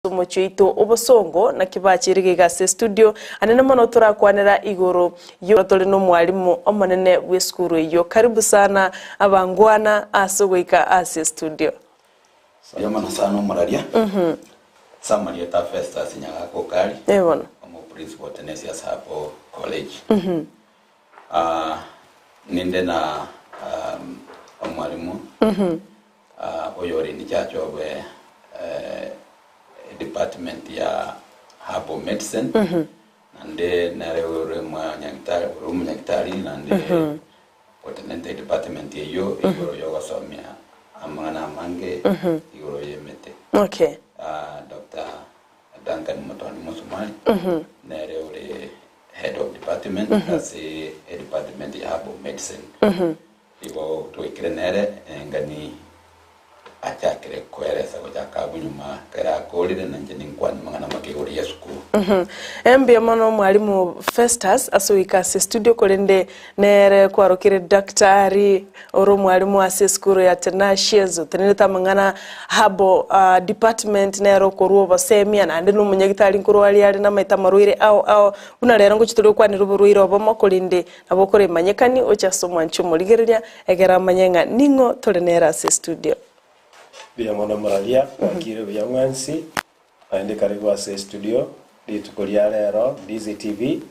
kisomo chito obosongo na kibachirige gase studio anene mono turakwanira igoro yo tole no mwalimu omanene w'eskuru iyo. Karibu sana abangwana asogwika ase studio. Yamana sana mararia. Samari ta festa sinyaga kokali. Ebona. Omo principal Tenesias hapo college. Ninde na mwalimu. Oyori ni chacho we department ya Herbal medicine. Nande nareure nyangitari nande potenente department yo igoro yoga somia amana mange igoro yemete. Okay. Dr. Duncan Motoni Musumai nareure head of department as a department ya Herbal medicine. Ibo tuikirenere ngani achakire kweresa kujaka bunyuma kera kolire nanje ninkwan mangana makigori ya school. Embe mono mwalimu Festus asuika se studio kolende nere kwarokire daktari oro mwalimu ase school ya Tenasias teneta mangana Herbal department nero koruo basemia na ndino munyagitari nkuru ali na maita maruire au una rero ngo chitoro kwani ruburuire obomo kolinde abokore manyekani ocha somo anchumo ligereria egera manyenga ningo tolenera ase studio. Bia mwana maralia wakire bya mwansi aende karibu ase studio litukolia lero Ndizi TV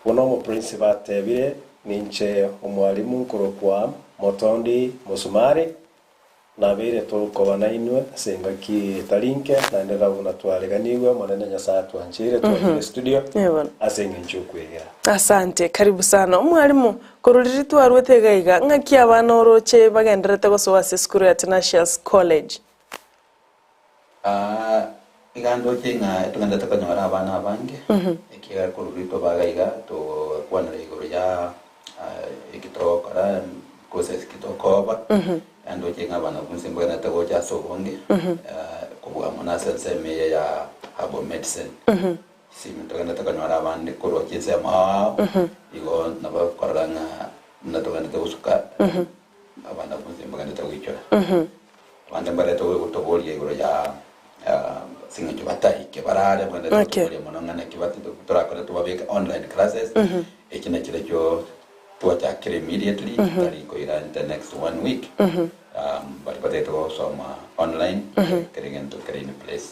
uno mo principal tebire ninche omwalimu kurokwa Motondi Musumari na bire tukobana inwe senga ki talinke na ndera una twaleganiwe mwana nyasa twanchire twakire studio asenga nchukwegera. Asante, karibu sana omwalimu koruriri twarwete gaiga ngaki abana oroche bagenderete gosowa ase school ya Tenasias college. Igando kinga tuganda takanyora abana abange ekiga koruriri to bagaiga to kwanira igoro ya ikitokora koses kitokoba ando kinga abana kunsimbo na tago cha sobonge kubuga monasa seme ya Herbal medicine. Simi tuganda takanyora abande koro kinse ma igo nabakoranga natuganda tagusuka abana kunsimbo ganda tagichora bande bare to boli igoro ya singa chubatai ke barare bande to boli monanga kibati to turakora to babeka online classes ekina kile cyo tuacha kire immediately tari ko ira in the next 1 week but to soma online keringen to kire in place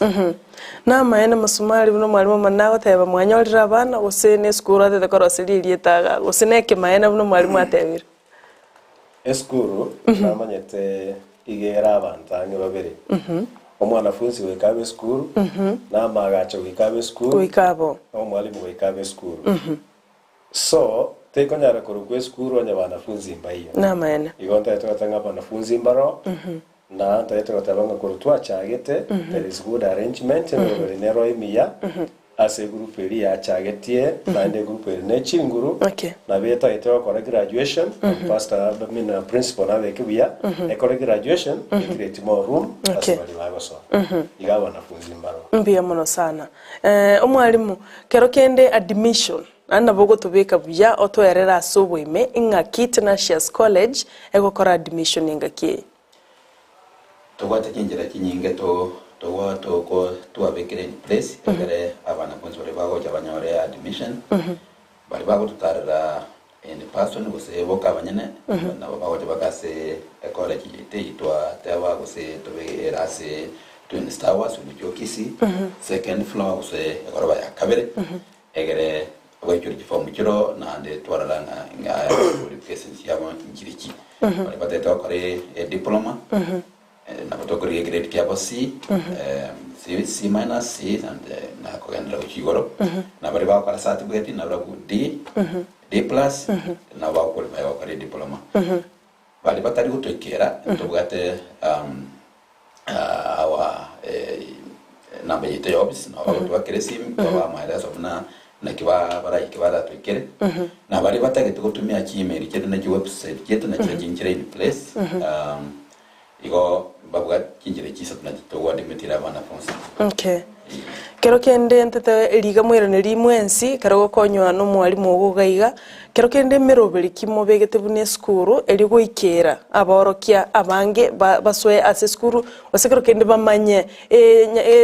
na maena Musumari buno mwalimu manago teba mwanyolira abana usene school ate korosiririe taga usineke maena buno mwalimu atebira eskuru namanyete igera abantange babere omwanafunzi wekabe school na magacho wekabe school wikabo omwalimu wekabe school so tekonyara kurugwe school onya banafunzi mbayo na maena igonta etotanga banafunzi mbaro na tayetabanga kurutwa chagete there is good arrangement nero emia as a group eri ya chagetie na ende group eri ne chinguru na beta ito kora graduation pastor mina principal na bekibia ekora graduation create more room asibali bagoso igaba nafunzi mbaro mbia mono sana omwalimu kero kende admission ana bogo tubeka buya otoerera asobwime inga Tenasias college egokora admission ingaki togwate kinjira kinyinge to ko tuabekire in place egere abana konsole bago chabanyore admission bali bago tutarira in person gose boka banyene na bago chabakase college yite itwa tewa gose tobe erase twin stars ulichokisi second floor gose egoroba ya kabere egere wajuri form kiro na ande twaralanga nga qualifications yabo njiriki bali bateta kore diploma na photography grade kia C C minus C and na kogendera uchigoro na bari ba kwa certificate na bari D plus na ba kwa ba kwa diploma bali batari gutwekera tubugate awa namba yite jobs na ba kresim ba maira sofna na kiba bara ikibara twekere na bari batagete gutumia email kete na website kete na kinjira in place igo babuga kinjire kisa tunajitoa dimetira bana fonsa. Okay. kero kende ntete eliga mwere ne limwensi kero konywa no mwalimu ogugaiga kero kende meroberi kimo begete bune skuru eligo ikera aborokia abange baswe ase skuru wasekero kende bamanye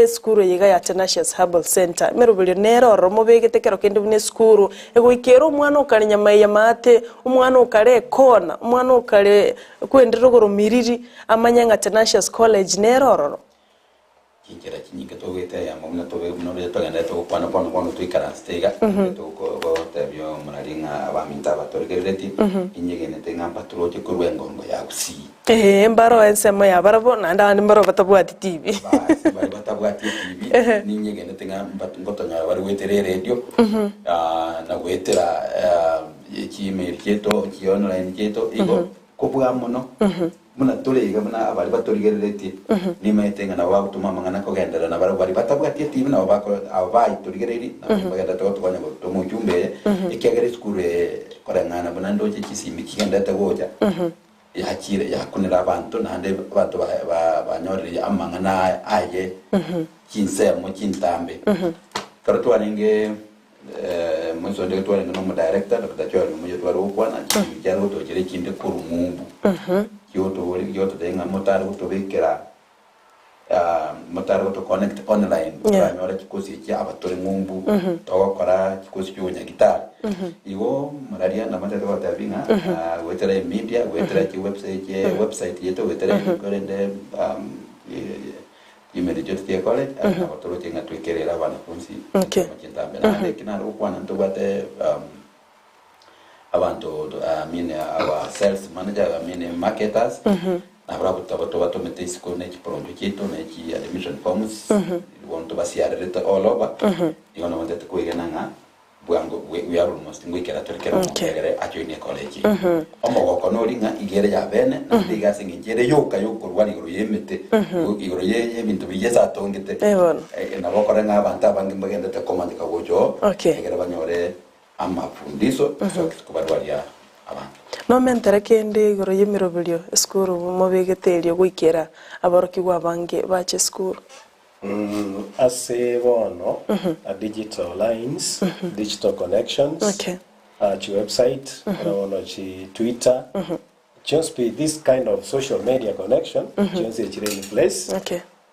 skuru yiga ya Tenacious Herbal Center meroberi nero romo begete kero kende bune skuru ego ikero umwana ukari nyama ya mate umwana ukare kona umwana ukare kwendero goromiriri amanya Tenacious College nero roro kingira kinyinga to weta ya mumna to no to ganda to kwana kwana to ikara stega to ko tabyo maralinga abaminta batorgereti inyegene tenga patro ti kurwengo ngo ya kusi mbaro ensemo ya barabo nanda mbaro batabwati TV bari batabwati TV ninyegene tenga ngotonya bari wetere radio na wetera email keto ki online keto igo kubwa muno muna tuliga muna abari batorigereti ni maitenga na wao tuma mangana ko gendera na bari batabwati TV na bako abai torigereri na bagenda to twanya to mujumbe ikegere skure korangana muna ndoje kisimi kigenda tagoja yakire yakunira abantu nande abantu banyorere amangana aye kinse mu kintambe karatu aninge mwezo ndio twali no director na batachwa mu yetu wari ukwana cyaro to kire kinde kurumumbu yoto denga motari utobekera motari to connect online nyora kikosi cya abatore mumbu tokora kikosi cyo gitari iwo mararia na matete wa tabinga wetera media wetera ki website yeto wetera korende imedio tie college na batoro tinga twekerera bana kunsi makintambe na lekina rukwana ntobate abantu our sales manager marketers na bravo to mete school na project yetu na admission forms want to basiare all over you know that ko igana bwango we are almost ngwikera turikera ngere ajoine college omo ko no ringa igere ya bene na diga singere yoka yokorwa igoro yemete igoro ye bintu bigeza tongete na bokora ng'abantu abangi bagenda te komandika gojo igere banyore amafundiso kubarwaria abantu no mentere kende igoro yemirobilio skuru mobegetelio gwikera aboroki gwabange bache skuru ase bono digital lines digital connections to website chi Twitter just be this kind of social media connection just in place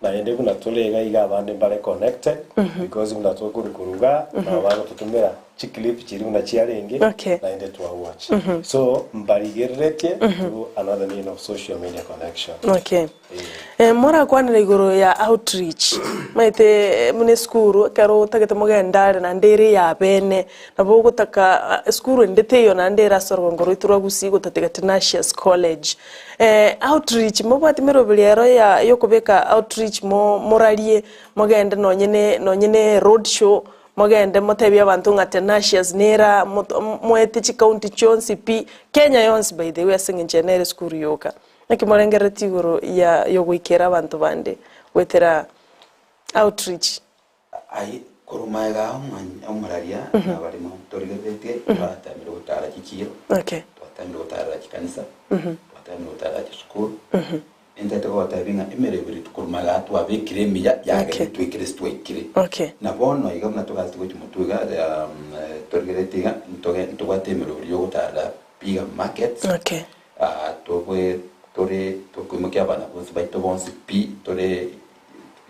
na ende kuna tolega iga abandi bare connected because kuna kuruga na abantu tutumira clip chiri una chiarenge na ende to watch so mbarigerete to another mean of social media connection mora kwana igoro ya outreach maite mune skuru karo tagete mogenda na ndere ya bene na bogo taka skuru ndete yo na ndera sorgo ngoro itura gusigo tatega Tenacious College outreach mobati merobelero ya yokobeka outreach moralie mogenda nonyene road show mogende motebya abantu nga Tenacious nera moete chi county chonsi pi Kenya yonsi by the way singenere skuru yoka nakimorengera tigoro ya yogwikera abantu bande wetera outreach ai kurumaiga umararia na bari mu torigerete batamiro gutara kikiro batamiro gutara kikanisa batamiro gutara school enda to batabinga emerebiri tukurumaiga twabikire miya yage twikristo ikire na bono igomna to galti gochi mutuga torigerete ntogwatemero byo gutara biga markets tobwe tore tokumokia bana bonse baito bonse pi tore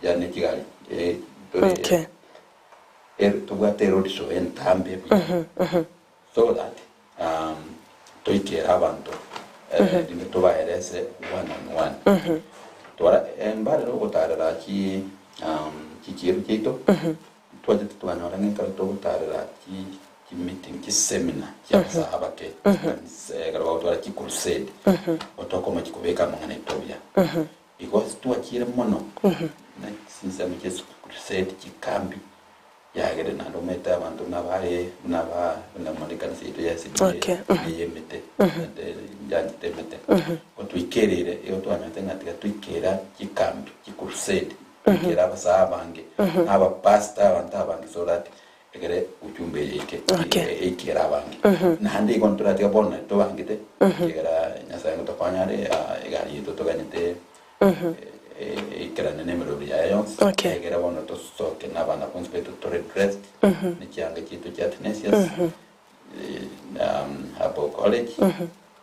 yane kigali tore to bwate road show entambe so that to ikera abantu to baerese one on one tora embare ro gotara ki kiru kito twaje twana ngeka to gotara ki meeting ki seminar ya sahabake garwa tora ki crusade otokoma kikubeka mangana itobya because tuakire mono na sinza mike crusade kikambi yagere na rometa abantu nabaye na malikana sito ya sibye yemete njanje temete otuikerere iyo twamete ngatika tuikera kikambi ki crusade ikera basabange aba pastor abantu abange so that egere ujumbe ikera abange na hande kontra tia bona to bangite egera nyasa ngo tokanyare egari to toganite ikera nene mero ya yons egera bona to soke na abana kunzi betu to redressed ni kianga kitu cha Tenacious Herbal College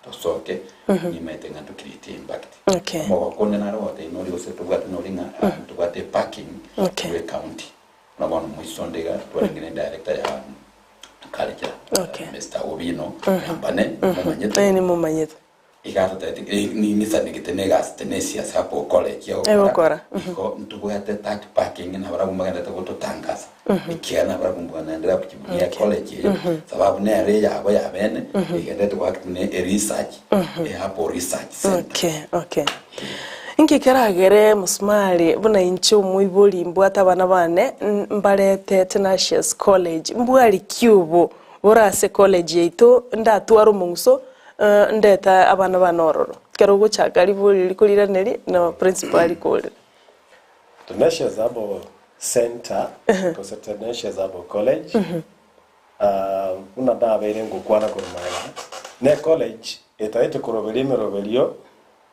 to soke ni metenga to create impact mo konne na ro te no ri se to gata no ringa to gata parking we county no bono mo sondega to ngene director ya culture Mr. Obino ambane mo manyeta igata ni sani kitenega Tenacious Herbal College yo kora iko ntugwate that parking na bara kumaganda to tangaza ikiana bara kumbana ndira kuchibunia college sababu ne area yabo yabene igende to work ne research Herbal research center okay Inkikaragere musmali buna incho muiboli mbwata bana bane mbarete Tenacious College mbwali kyubo borase college yeito ndatwaro mungso ndeta abana banororo kero guchaka libuli likulira neri na principal kule Tenacious Herbal Center because Tenacious Herbal College una dabere ngukwana kurumaya ne college etaite kurobeli merobelio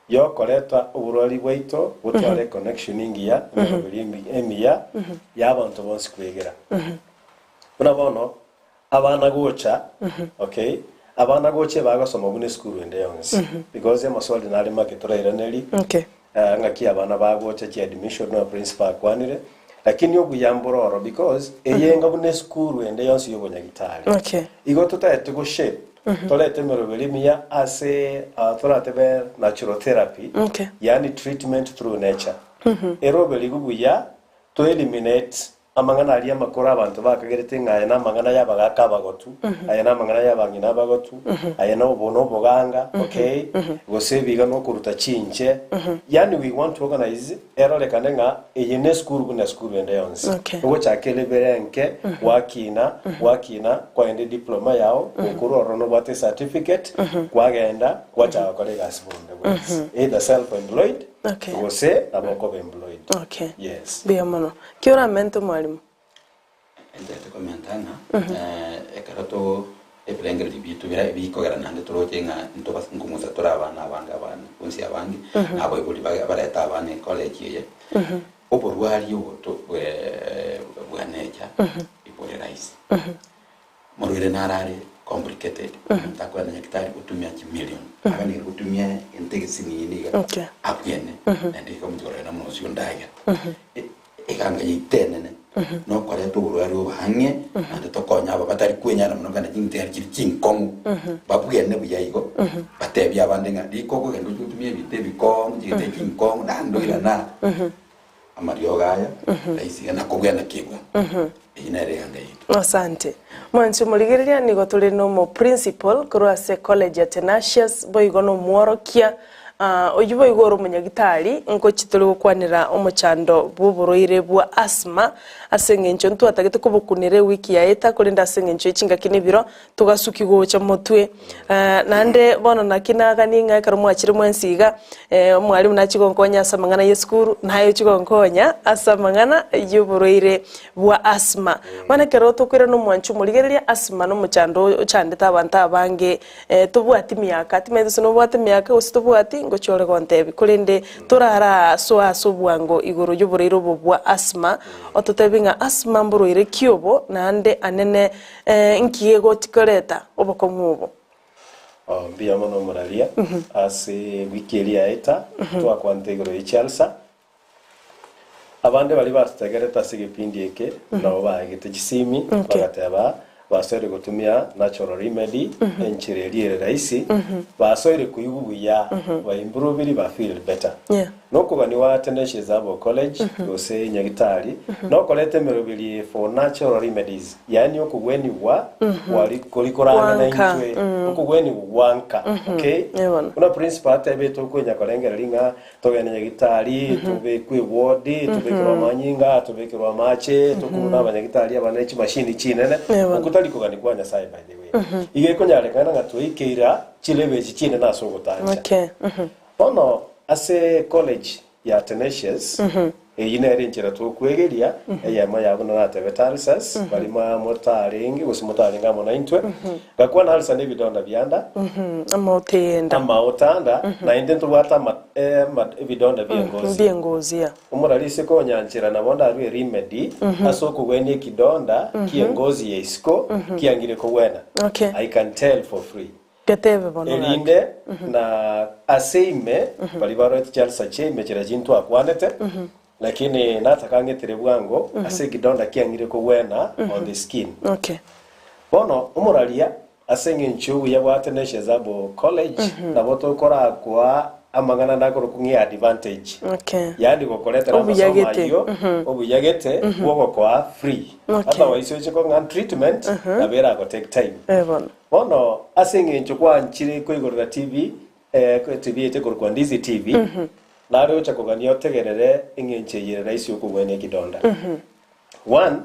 yo koleta uburori bwaito butware connection ingia merobeli emia yabantu bonse kwegera una bono abana gocha okay abana goche bagasoma bune school ende yonse because amaswali nali maketora iraneli ngaki abana bagocha ki admission no principal kwanire lakini obuyambororo because eyenga bune school ende yonse yobonya gitali igo tutayete go shape tolete merobeli mia ase toratebe natural therapy yani treatment through nature erobeli gubuya to eliminate amangana ali amakora abantu bakagerete ngaya namangana yabaga bagotu ayana mangana yabangina bagotu ayana obono boganga okay gosebiga no kuruta chinche yani we want to organize erole kanenga eyene school ende yonse ugo chakele berenke wakina kwa ende diploma yao ukuru no bate certificate kwagenda kwacha kolega sibunde either self employed gose aboko employed yes biamono kiora mento mwalimu ente komentana ekarato eplengere bitu bira biko garanande torotenga ntoba ngumuza torabana abanga kunsi abangi abo ibuli bareta abane college ye oborwari yoto bwaneja ibole rice morwire narare complicated takwa na hectare kutumia million abani kutumia integration yiniga apyene ndiko mjora na mosio ndaga ekanga yitenene no kwale to urwari obange ande tokonya aba batari kwenyana muno kana jingitera kinkongu babugene buyayigo batebya abande ngadi koko gendo kutumia bitebi kong jigite kinkongu dando ilana Namariogo gaya raisi na kugena kigwa inere yanga yitu asante mwanchu muligereria nigo tuli no mo principal kurase college ya Tenacious boigono mworokia oyubo igoro munyagitari ngo kituli gukwanira omuchando buburoire bwa asthma asengencho ntu atagete kubukunire wiki ya eta kulinda asengencho ichinga kinibiro tugasuki gocha mutwe nande bono nakinaga ninga karumwa akiri mwensiga mwalimu nachigonkonya asamangana yeskuru nayo chigonkonya asamangana yuburoire bwa asthma bana kero tokwira no mwanchu muligereria asthma no muchando chandeta abantu abange tubwati myaka timezo no bwati myaka usitubwati ngochore gontebi kulinde turara so bwango igoro yuburoire bwa asthma ototebinga asthma mburoire kyobo nande anene nkiego tikoreta obokomubo mbia mono moralia ase wikelia eta twa kwantegoro ichalsa abande bali bategereta sigipindi eke nabo bagite gisimi bagateba basore gutumia natural remedy enchireliere raisi basore kuyubuya ba improve ba feel better noko bani wa Tenacious Herbal College gose nyagitari noko lete merobili for natural remedies yani okugweni wali kolikorana na intwe okugweni wanka okay una principal atebe to kwenya kolengera linga togene nyagitari tobe kwe ward tobe kwa manyinga tobe kwa mache tokuna abanyagitari abanachi machine chinene taliko gani kwa Nyasaye by the way ige konyale kana ngatoikeira chilebe chine naso gotanja ono ase college ya Tenacious yine rinchira to kwegeria ya maya buna na tebetarisas bali ma motaringi usimotaringa mona intwe gakwa na alsa ne bidonda byanda ama otanda na indento wata bidonda byengozi ya umuralise ko nyanchira na bonda ari remedy asoko gwenye kidonda kiengozi yesko kiangire ko wena I can tell for free Gateve bono elinde na aseime bali baro etijalsa cheme chira jintu akwanete lakini natakangetere bwango ase kidonda kiangire ko wena on the skin bono umuralia asenge nchu ya wateneshe zabo college na boto kora kwa amangana ndakoro kungi advantage yandi gokoreta na masoma hiyo obuyagete bwogo kwa free otherwise chiko ngan treatment na bera go take time bono asenge nchu kwa nchire ko igorora TV ko TV ete kwa Ndizi TV na ro chako ganyo tegerere ingenche yere isi okugwene kidonda one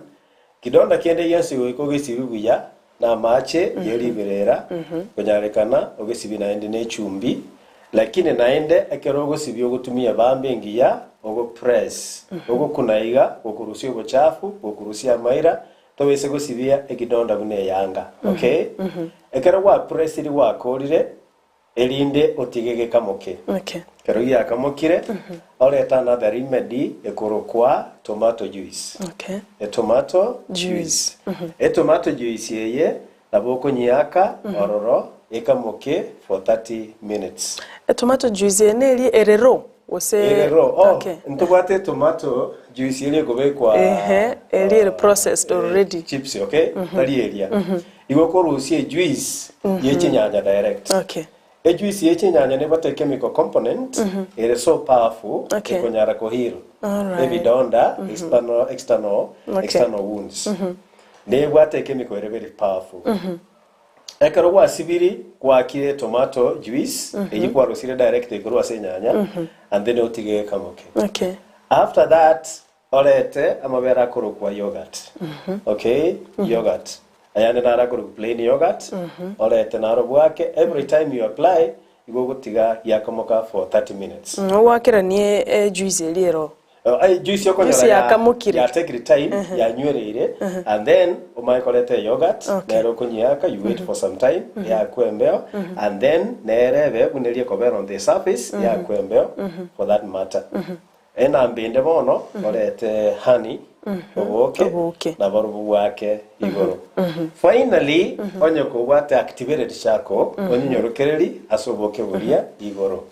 kidonda kiende yensi ko gisibi buya na mache yeri birera kunyarekana ogesibi na ende ne chumbi lakini naende akerogo sibyo gutumia bambe ngiya ogo press ogo kunaiga okurusia obuchafu okurusia maira tobese gosibia ekidonda bune yanga ekero wa press ri wa korire elinde otigege kamoke kero ya kamokire oreta another remedy ekorokwa tomato juice tomato juice tomato juice yeye naboko nyaka ororo ekamoke for 30 minutes tomato juice neli erero ntubate tomato juice ile gobekwa eli processed already chips tali area igokorusie juice yechinyanya direct juice yechinyanya ne bate chemical component ere so powerful ekonyara kohiro evidonda external wounds ne bate chemical ere very powerful ekaro wa sibiri kwa kire tomato juice eyikwa rosire direct ekoro asenyanya and then otige kamoke after that orete amabera koro kwa yogurt yogurt ayane nara koro plain yogurt orete naro bwake every time you apply igogotiga yakamoka for 30 minutes wakira ni juice eliro juice yoko ya take the time ya nywereire and then umaikolete yogurt nero kunyaka you wait for some time ya kwembeo and then nerebe kunelie kobera on the surface ya kwembeo for that matter ena mbinde bono olete honey oboke na barubu wake igoro finally onye ko wate activated chako onye nyorokereri asoboke buria igoro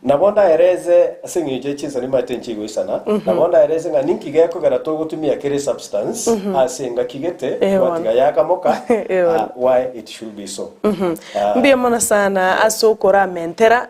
nabonda ereze asingije chinsa ni matenchigo isana nabonda ereze nga ninki geko garato gutumia kere substance asinga kigete watiga yakamoka why it should be so mbia mona sana asokora mentera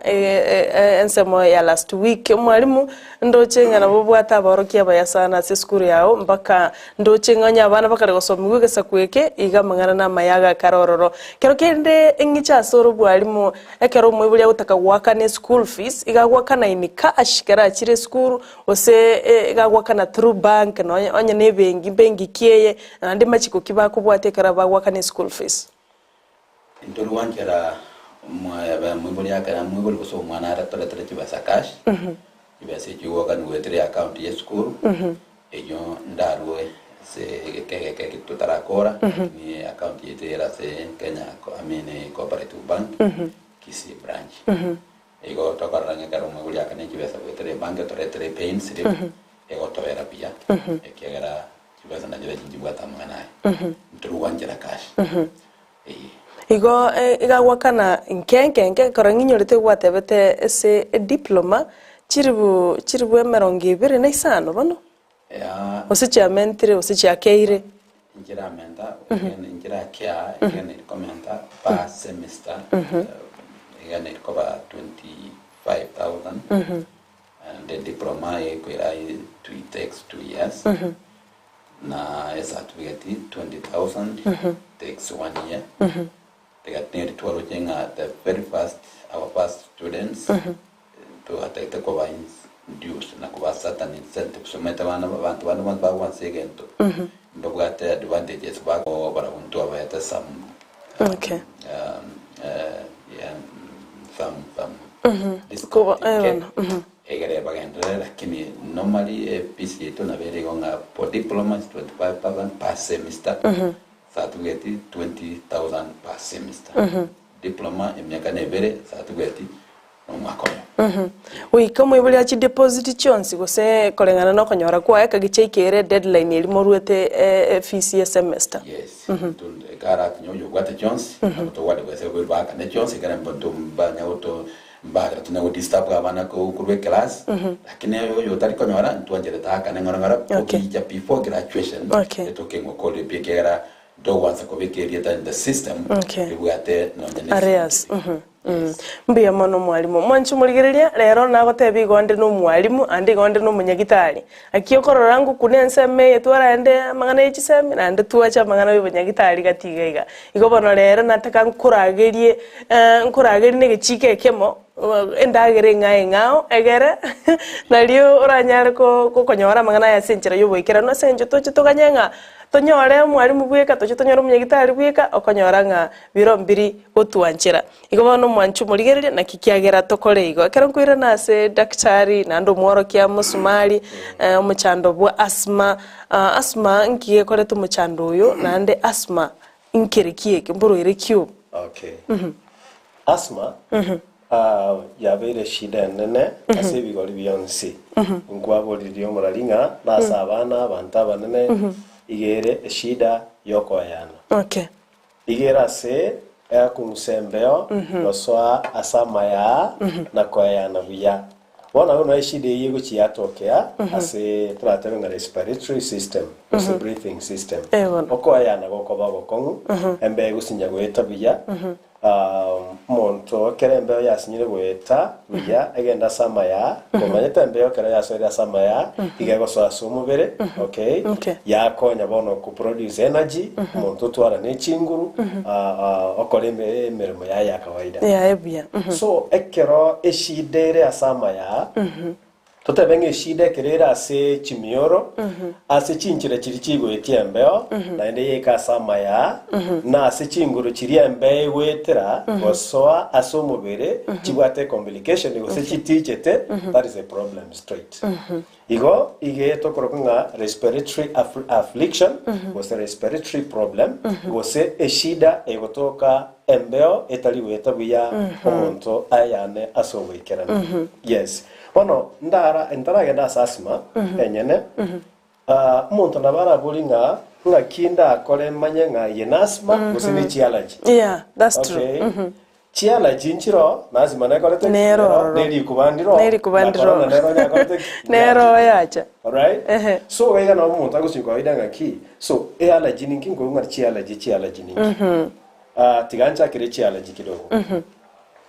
ensemo ya last week mwalimu ndochenga nabo bwata barokia bayasana se skuru yao mpaka ndochenga nyabana bakare gosomigwe gesa kweke igamangana na mayaga karororo kero kende engicha soro bwalimu ekero mwebulia utaka wakane school fees igagwakana inika ashikara chire school ose igagwakana through bank no onye ne bengi kieye andi machiko kibako bwatekara bagwakane school fees intoro wankera mwebulia kana mwebuli kuso mwana aratole tole kibasa cash ibase kiwoka nuwetere account ya school ejo ndarwe se keke tutarakora ni account yetera se Kenya Cooperative Bank kisi branch ego tokaranga karo mwebulia kana kibasa wetere bank toretere pains ego toera pia ekegera kibasa na jira jinjibwa tamana nturu wanjira cash igo igawakana nkenke koranginyorete gwatebete ese diploma chiribu emerongi bire na isano bano osicha mentire osicha keire njira menta njira kia ngene komenta pa semester ngene koba 25,000 and the diploma it takes 2 years na certificate 20,000 takes 1 year they got near to the very first our first students to attack the combines dues na kuba certain incentives so meta abantu ba once again to ndogate advantages back over unto about some some egere bagendere lakini normally PC yetu na bere gonga for diplomas 25,000 per semester satugeti 20,000 per semester diploma emyaka nebere satugeti nomwakoyo we kama ibuli achi deposit chonsi gose kolengana no konyora kwa eka gicheikere deadline iri moruete fees ya semester yes tunde kara kinyo gwate chonsi to wade gose go baka ne chonsi kana mbondo mbanya auto mbagra tuna go disturb abana ko kurwe class lakini yo tari konyora ntwanjere taka ngora okija before graduation etokengo kole pekera do once ko bekeria the system ibwate no nyane areas mbiya mono mwalimu mwanchu muligereria rero nagotebi gonde no mwalimu andi gonde no munyagitari akiyokororangu kunenseme yetwara ende mangana yichiseme na ande tuacha mangana y'ubunyagitari gatigaiga igobono rero nataka nkuragerie ne gechike kemo endagere ngai ngao egere nalio oranyare ko konyora mangana ya senchera y'ubuikera no senjo toganyenga tonyore mwalimu bweka tonyore umunyagitari bweka okonyora nga biro mbiri gotwanchira igobono mwanchu muligereria na kikiagera tokore igo kero nkwira nase daktari nando mworo kia musumari umuchando bwa asma nkiye kore tu muchando uyo nande asma inkirikie kimburu ire cube asma yabere shida nene ase bigori biyonsi nkwaboririo muralinga nasa abana bantaba nene igere shida yokoyana igera se kumusembeo waswa asamaya na koyana buya wana una shida yego chiatokea ase tratebe respiratory system ase breathing system okoyana gokoba gokongu embe gusinya gweta buya monto kerembe yasinyire gweta buya agenda samaya komanyeta embe okera yasoira samaya igego so asumubere yakonya bono ku produce energy monto twara ne chinguru okoreme emirimo ya kawaida ebuya so ekero eshidere asamaya totebenge eshide kerera ase chimioro ase chinchire chiri chigwetie embeo na ende yeka samaya na ase chinguru chiri embe wetera gosoa ase omubere chibwate complication gose chitichete that is a problem straight igo ige tokorokunga respiratory affliction gose respiratory problem gose eshida egotoka embeo etali weta buya omonto ayane asoboikerana yes Bueno, ndara genda asma enyene muntu nabara bulinga kinda akore manyenga yenasma gusini chialaji yeah that's true chialaji nchiro nazima nakolete nero neri kubandiro nero yacha alright so wega na muntu agusinko idanga ki so allergy ninkingo ngar chialaji ninki tigancha kire chialaji kidogo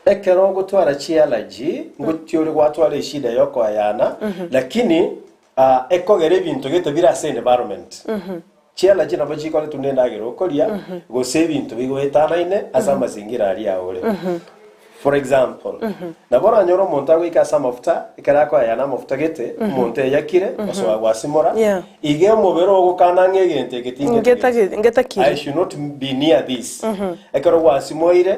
ekero gutwara chialaji ngutiuri gwatwara shida yoko ayana lakini ekogere bintu gete birase environment chialaji nabo chikole tunenda gero kolia go save bintu bigwetanaine asa mazingira ali aore for example nabora nyoro montago ikasa mafuta ikarako ayana mafuta gete monte yakire oswa gwasimora ige mubero gukana ngegente ngeta kiri I should not be near this ekero gwasimoire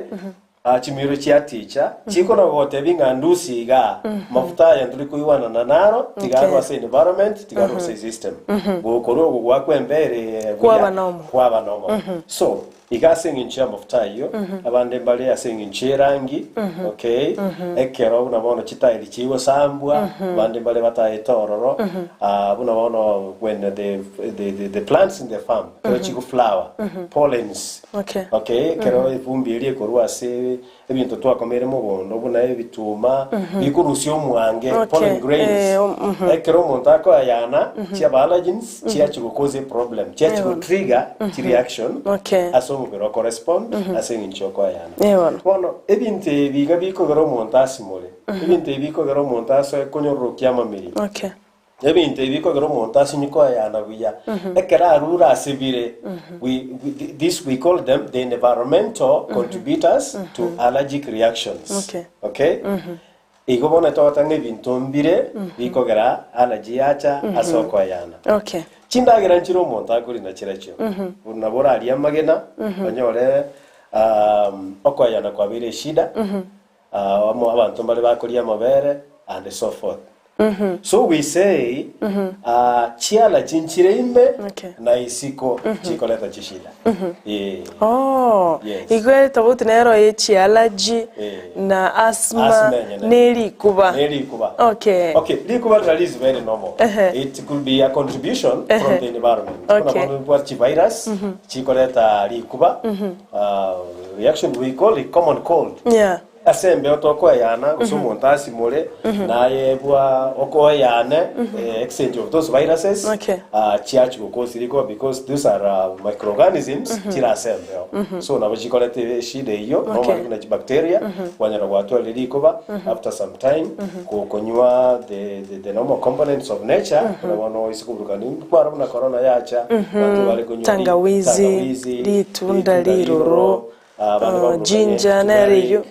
chimiro chia teacher chikora gote binga ndusi ga mafuta ya nduri kuiwana na naro tigarwa se environment tigarwa se system gukoro gugwakwe mbere kwa banomo so igasenga inchia mafuta iyo abande mbale yasenga inchirangi ekero unabona chitairi chiwo sambwa abande mbale bataye tororo unabona when the plants in the farm chiku flower pollens kero ivumbi ili korwa se ebintu twakomere mugondo buna ebituma bikurusyo mwange pollen grains ekero montako ayana chia allergens chia chikoze problem chia trigger reaction aso mubero correspond asengi choko ayana bono ebintu biga bikogero montasi mole ebintu bikogero montaso ekonyorokya mamiri ebintu bikogero montasi nyiko ayana buya ekera arura asibire we call them the environmental contributors to allergic reactions igo bona twatange bintu mbire bikogera allergy yacha asoko ayana chindagera nchiro monta kuri na chiracho unabora ali amagena banyore okoyana kwa bire shida amo abantu bali bakoria mabere and so forth So we say chiala chinchireime na isiko chikoleta chishida. Oh, yes. Igwe tabuti nero ye chialaji na asthma neri kuba. Okay. Okay, likuba is very normal. It could be a contribution from the environment. Okay. Virus chikoleta likuba. Reaction we call it common cold. Yeah. Asembe otoko yana usumonta simole na yebwa oko yana exchange of those viruses chiachi ko because these are microorganisms chira asembe so na bachikolete shide hiyo normal kuna bacteria wanyara watu lilikoba after some time kukonywa the normal components of nature na wano isikuruka ni kwa na corona yacha watu wale konywa tangawizi litunda liroro ginger nariyo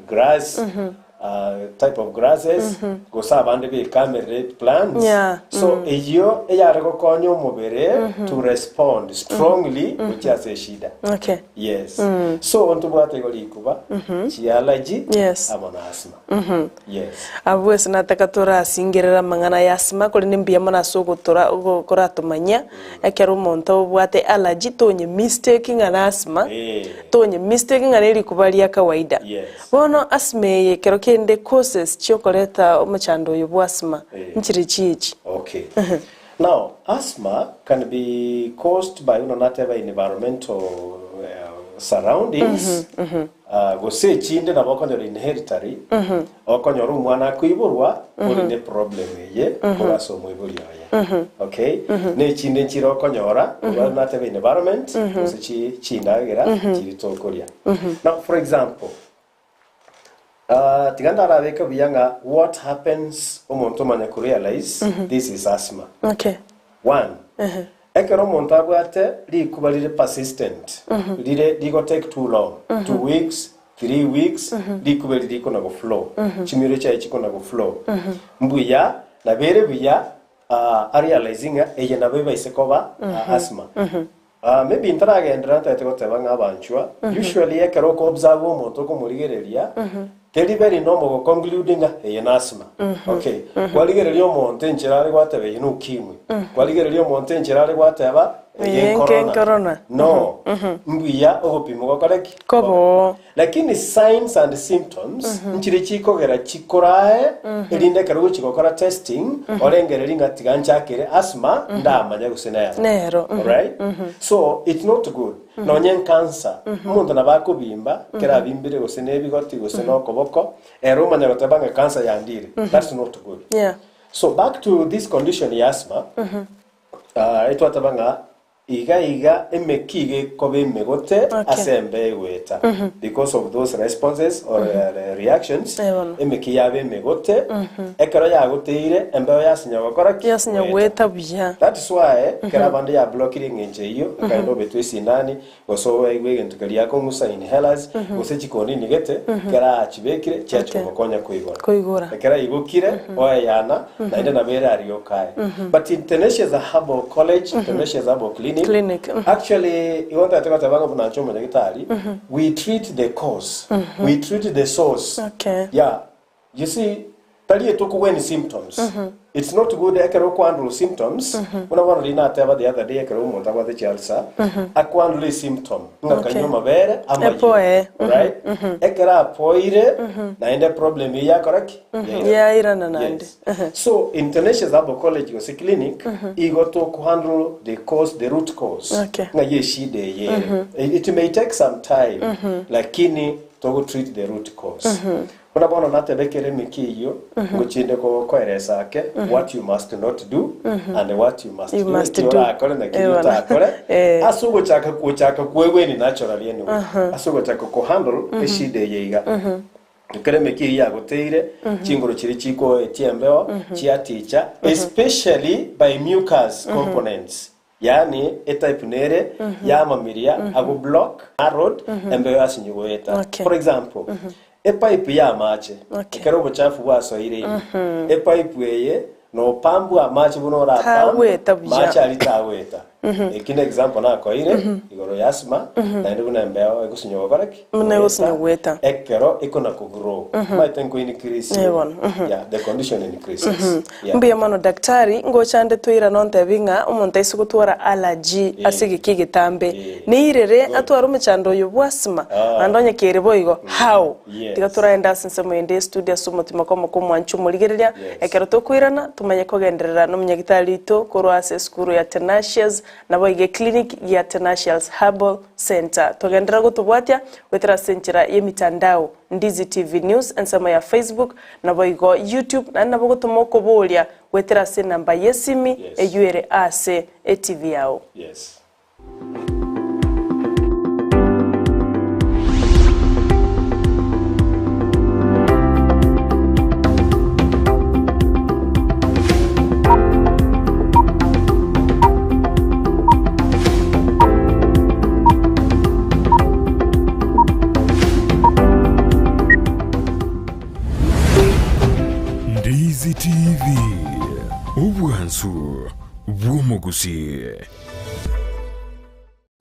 grass type of grasses go sabande be camera plants so eyo eyarego konyo mubere to respond strongly which is a shida yes so on to bwate golikuba chi allergy amona asthma yes abwese nataka tora singerera mangana ya asthma kuri nimbia mana soko tora gukora tumanya ekero monto bwate allergy tonye mistaking an asthma tonye mistaking an erikuba ya kawaida bono asthma yekero kende causes chokoleta omachando yobu asthma nchiri chichi. Okay. Now asthma can be caused by whatever environmental surroundings go say chinde na boko nyo inheritary okonyoru mwana kuiburwa uri problem ye kwa so muiburi ya okay ne chinde nchiro okonyora whatever environment go say chindagira chiri tokoria. Now for example tiganda veka biyanga what happens omonto manya ku realize this is asthma. Okay. One. Ekero omonto abwate likuba lile persistent. Lile ligo take too long. 2 weeks, 3 weeks likuba liko na go flow. Chimiro cha chiko na go flow. Mbuya na bere buya realizing eye na beba isekoba asthma. Maybe interagendra tateko tebanga banchwa usually ekero ko observe omonto ko murigereria very normal concluding an asthma. Okay. Kwaligererio monte nchirari gwatebe yinu kimwe. Kwaligererio monte nchirari gwateba corona. No. Mbuya ogopimo gokoreki. Kobo. Lakini signs and symptoms nchiri chikogera chikorae elinde karugo chikokora testing olengereri ngatiganchakire asthma ndamanya gusenera. Nero. Right? So it's not good. No nyen cancer. Mundu nabako bimba kera bimbire gusene bigoti gusene okoboko eroma nyagotebanga cancer yandire. That's not good. Yeah. So back to this condition ya asthma. Etwatabanga iga emekige kobe megote asembe weta because of those responses or reactions emeki yabe megote ekero yagoteire embe yasinya gokora yasinya weta bya. That is why kerabande ya blocking enje hiyo akaindo betwisi nani gosowe igwe ntukalia ko musa inhalers gosechi koni nigete kera chibekire chacho mukonya kuigora kera igukire oyana na inde na bere ariokai but international herbal college international herbal clinic actually you want to talk about nachomo nyagitari we treat the cause we treat the source. Yeah, you see tali to when symptoms it's not good ekero kwandulu symptoms una wana lina teba the other day ekero umuntu abade chalsa akwandulu symptom ngakanyo mabere ama right ekera poire na inde problem ya correct ya irana nande. So international herbal college was a clinic igo to handle the cause, the root cause nga yeshide ye it may take some time lakini to treat the root cause. Kuna bona natebekere mikiyo nguchinde ko koeresa ke what you must not do and what you must do akore na kiruta akore asugo chaka kuchaka kwewe ni naturally anyway asugo chaka ko handle eshide yeiga kere meki ya goteire chingoro chiri chiko etiembeo chia teacher especially by mucus components yani type nere ya mamiria ago block a road embe asinyoeta for example a pipe ya mache kero bochafu wasoire a pipe weye no pambu amache bunora pambu mache alitaweta Ikine example na ko ire igoro yasma na ndu na mbeo igusinyo baraki muna igusinyo gweta ekero ikona ku grow might think in increase yeah the condition increases mbiya mano daktari ngochande twira nonte binga umuntu isugutwara allergy asigi kigitambe ni irere atwara umuchando yo bwasma andonye kere boigo how tigatura enda sinse mu inde studio sumutima ko mwanchu murigereria ekero tokwirana tumenye kogenderera no munyagitari to korwase skuru ya Tenacious nabo ige clinic ya Tenacious Herbal Center togendera gutubwatya wetera senchira yemitandao Ndizi TV News ensema ya Facebook nabo igo YouTube na nabo gutumo kubulia wetera se namba yesimi eyuere ase TV yao. Yes. Ndizi TV ubwansu bw'umugusi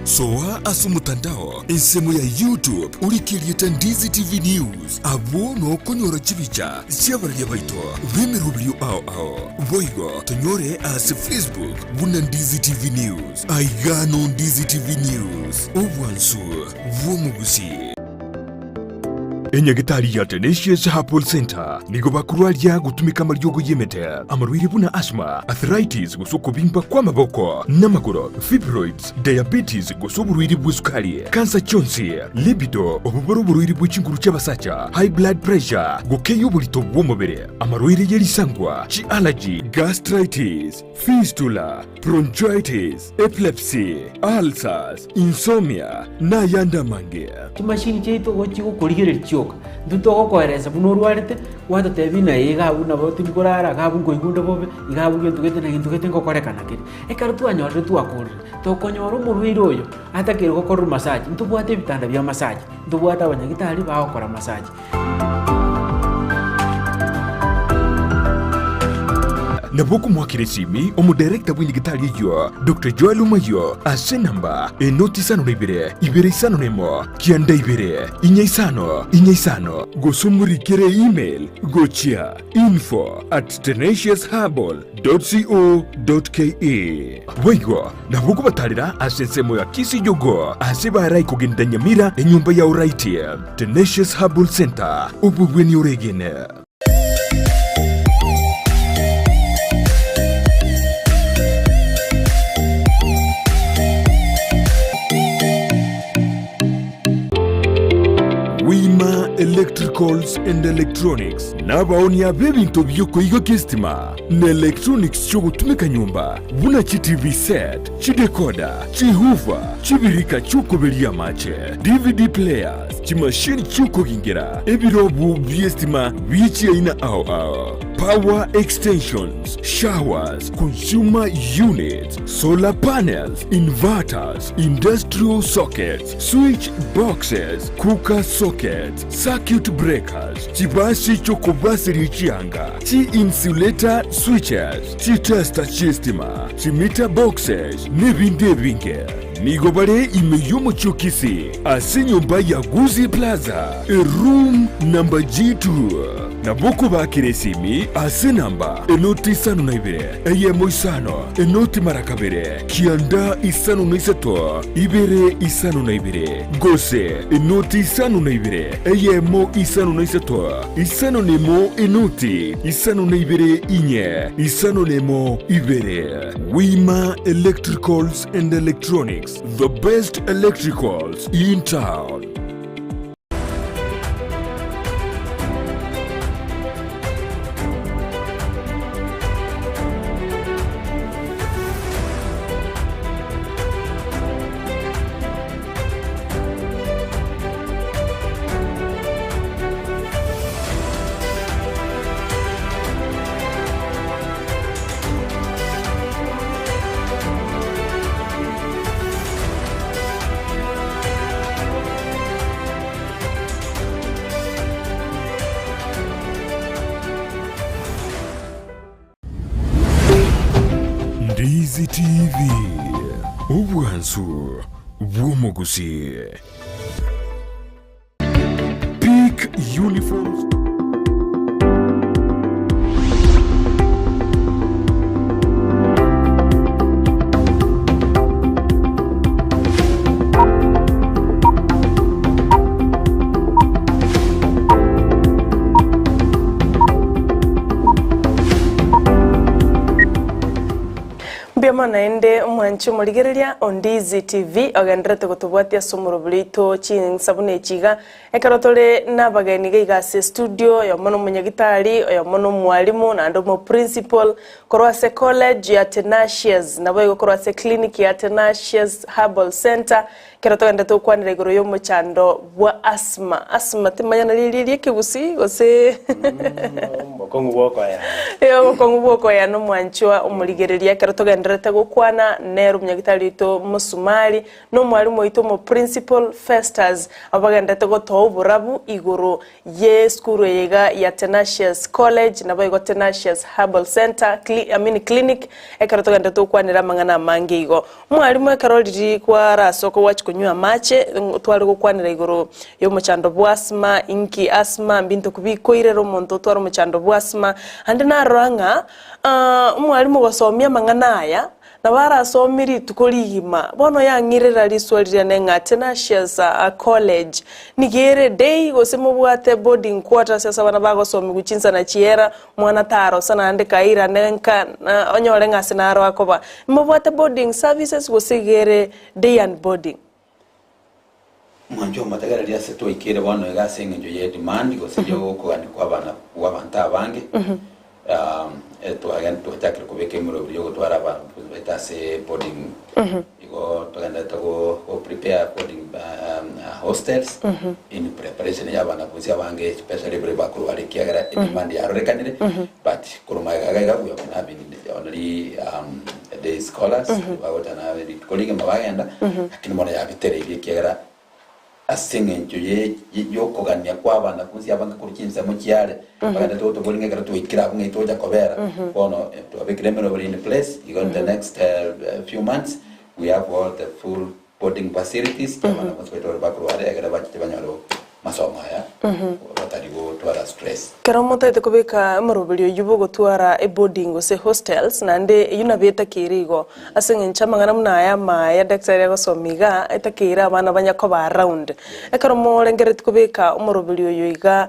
soa asumutandao insemo ya YouTube urikirieta Ndizi TV News abo no konyora chibicha cyabarya baito bemerubyo ao boigo tonyore as Facebook buna Ndizi TV News aigano Ndizi TV News ubwansu bw'umugusi Enyagitari ya Tenacious Herbal Center nigo bakurwalia gutumika maryogo yemete amarwiri buna asthma arthritis gusuko bimba kwa maboko namagoro fibroids diabetes gusuburwiri bw'isukari cancer chonsi libido obuboro burwiri bw'ikinguru cy'abasacha high blood pressure gukeyo burito bw'umubere amarwiri yerisangwa chi allergy gastritis fistula bronchitis epilepsy ulcers insomnia na yanda mange machine cheito gochi gukurigire chioka nduto gokoereza bunurwarite wata tebina yiga buna boti ngorara gabu ngoigundo bobe igabu gentugete na gentugete ngokorekana kiri ekaro twanyorre twakuri tokonyora umurwiro oyo atakire gukora massage ntubwate bitanda bya massage ntubwata abanyagitari bakora massage Nabuku mwakiresimi omu director w'indigitali yo Dr. Joel Umayo ase namba enoti sano na ibere isano nemo kianda ibere inyaisano gosumurikire email gochia info@tenaciousherbal.co.ke Waigo nabuku batalira ase nsemo ya kisi yogo ase barai kugenda Nyamira enyumba ya uraiti Tenacious Herbal Center ubugweni uregene Electricals and Electronics nabaonia bebinto byoko igo kistima na electronics cyo gutumika nyumba buna chi TV set chi decoder chi hoover chi birika cyuko beria mache DVD players chi machine cyuko gingira ebirobu byestima bichi ina ao power extensions showers consumer units solar panels inverters industrial sockets switch boxes cooker sockets circuit breakers chibasi choko basiri chianga chi insulator switches chi tester chistima chi meter boxes nebinde binge nigobare imeyumo chukisi asinyumba ya Guzi Plaza room number G2 nabuku bakiresimi ase namba enoti isano na ibere eyemo isano enoti marakabere kianda isano na isato ibere isano na ibere gose enoti isano na ibere eyemo isano na isato isano nemo enoti isano na ibere inye isano nemo ibere Wima Electricals and Electronics, the best electricals in town. Ubwansu bw'omugusi. Peak Uniforms. Naende mwanchu murigereria Ndizi TV ogenderete gutubwatia somoro bulito chinsabune chiga ekarotole nabageni gigase studio yo mono munyagitari yo mono mwalimu na ndo mo principal korwase college ya Tenacious nabo korwase clinic ya Tenacious Herbal Center keroto ndete kwanire igoro yo muchando bwa asma timanya lili kibusi gose mokongu boko ya mokongu boko ya no mwanchwa umurigereria keroto genderete gukwana nero munyagitari to musumari no mwalimu ito mo principal Festus abagendete goto uburabu igoro ye skuru yega ya Tenacious College nabo igo Tenacious Herbal Center clinic ekeroto gendete gukwanira mangana mangigo mwalimu ekaroliri kwa rasoko wachi kunywa mache twari gukwanira igoro yo muchando bwasma inki asma mbintu kubikoirero muntu twari muchando bwasma andi naranga mwalimu gosomia mangana aya na barasomiri tukolihima bono yangirira liswalira nenga Tenacious College nigere day gosemo bwate boarding quarters sasa bana bagosomi guchinza na chiera mwana taro sana ande kaira nenka onyore ngasinaro akoba mbwate boarding services gosigere day and boarding mwanjo matagara lya seto ikere bono egasenga njo ye demand gosije ko ani kwa bana wabanta bange eto agento takre kubeke muro byo gutwara abantu betase boarding igo togenda to prepare boarding hostels in preparation ya bana kuzi abange especially bre bakuru ari kiagara demand ya rekanire but kuruma gaga kuya bana bini only the scholars bagotana the colleague mabagenda akini mona ya bitere kiagara asengenjo ye yokogania kwa bana kuzi abanga kurukinza mu kiale bagenda to bolinga gara to ikira bunga itoja kobera bono to abekire mero in place you got the next few months we have all the full boarding facilities kama na hospital bakuru are gara bachi banyalo masoma ya batarigo twara stress karamote te kubika marobelio yubo gotwara e boarding ose hostels nande yunabeta kirigo asengencha mangana muna ya maya daktari gosomiga etakira abana banyakoba around ekaromo lengere kubika umorobelio yuiga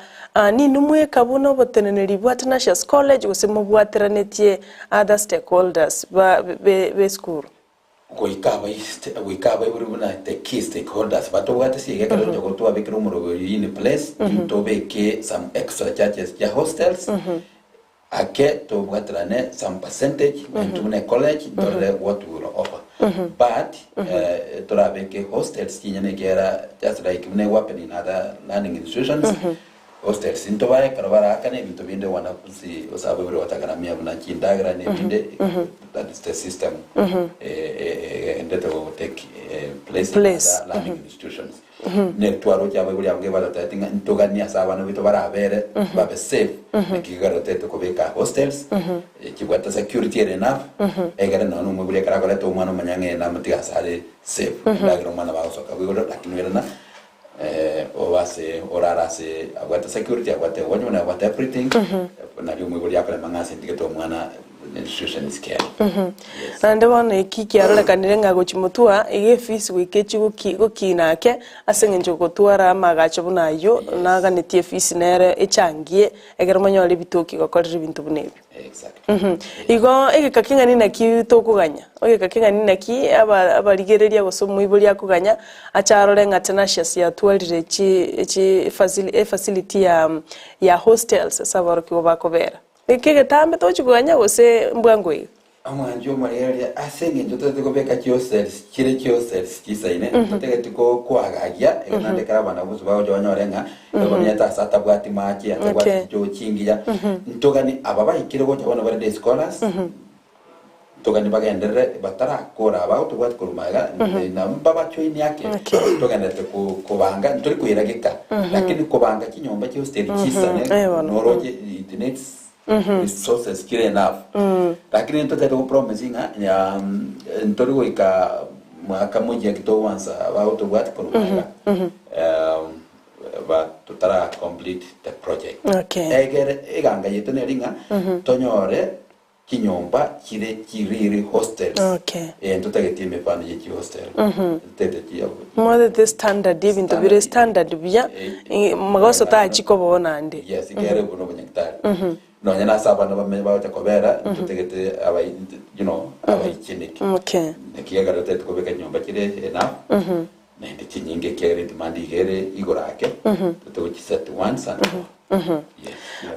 ni numwe kabuno boteneneri bwa Tenacious College gose mubwatiranetie other stakeholders be school wikaba iburi the key stakeholders but what is yega kalo jogo to abekira umuro in place to beke some extra charges ya hostels ake to bwatrane some percentage into the college to what we will offer but to abeke hostels kinyane gera just like ne weapon in other learning institutions hostels into bae karabara akane bintu binde wana kusi osabe buri watagaramia buna kindagra ne binde that is the system and that will take place in other learning institutions ne twaro jabe buri amge bala tatinga ntogania sabana bito barabere babe safe ekigaro teto kubeka hostels kibwata security enough egara no no mubule karakola to mwana manyange na mutiga sare safe ndagiro mwana basoka bigoro lakinwerana orarase agwata security agwata wanyona agwata everything na lyo mwibuli yakala mangase ndiketo mwana institution is care nande wana ikiki arolekanire ngago chimutua ige fees wikechi gokinake asengenjo gotwara magacho bunayo naganitie fees nere echangie egero manyole bitoki gokorera bintu bunebi exactly igo egekakingani naki tokuganya egekakingani naki abaligereria gosomo ibuli yakuganya acharore nga Tenacious ya twalire chi facility ya hostels sabaroki obakobera ekege tambe tochuganya gose mbwangwe amwanjo mwareria asenge ndoto kubeka hostels hostels kisaine totege tiko kwagagia ekanande karabana buzu bawo jonyorenga ebonye tasata bwati maki atebwati jo chingiya ntogani ababa ikire go chabona bare scholars togani bagendere batara kora bawo tubwati kurumaga na baba choini yake togani kubanga nturi kuyiragika lakini kubanga kinyomba hostel kisane noroje it needs resources kile enough lakini ntote to promising ya ntori wika mwaka moja kitowanza about what kono but tutara complete the project egere eganga yetene ringa tonyore kinyomba kiriri hostels ntotagetie mefano ye hostel tete tiago mother the standard even to be standard bya magaso ta chiko bona ndi yes igere buno bunyaktari no nyana saba no bameba utakobera ntotegete aba aba clinic nekiaga tete kobeka nyomba kire ena nende chinyinge kere demandi gere igorake to set once and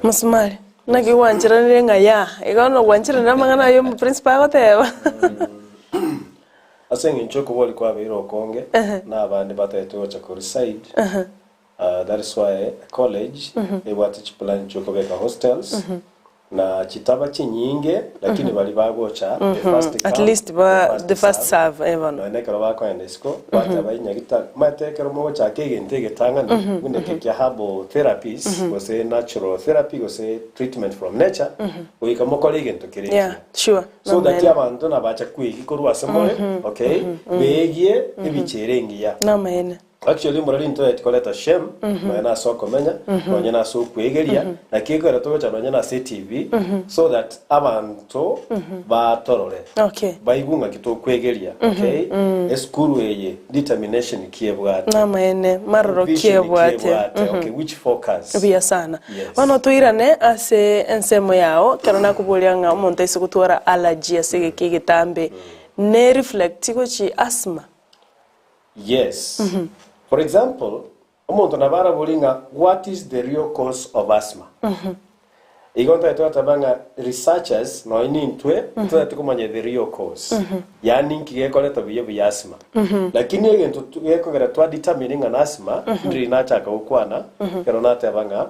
musmari nagi wanjira nenga ya igano wanjira namangana yo principal goteba asenga nchoko wali kwa biro konge na abandi batayeto cha kuri side that is why college they want to plan nchoko beka hostels na chitaba chinyinge lakini bali bagocha the first at least the first serve even na nekero bako endesco bata bayinyagita matekero mo cha kegente getanga ngune keke herbal therapies gose natural therapy gose treatment from nature oika mokole gento kire yeah sure so that abantu nabacha kwigi korwa samole okay begie ebicherengi ya na maene actually murali into etkoleta shem na so komenya no na so kwegeria na kigora to cha no na CTV so that abantu ba torore baigunga kito kwegeria okay eskuru eye determination kiebwate na maene maroro kiebwate okay which focus bia sana bano tuirane ase ensemo yao kana kubulianga umuntu ise kutora allergy ase kigitambe ne reflect ko chi asthma yes for example, umuntu nabara bulinga what is the real cause of asthma? Igonta eto tabanga researchers no inintwe tukumanya the real cause. Yani nkigekoleta biye asthma. Lakini egento tugekogera twa determining an asthma ndiri nachaka ukwana kero natabanga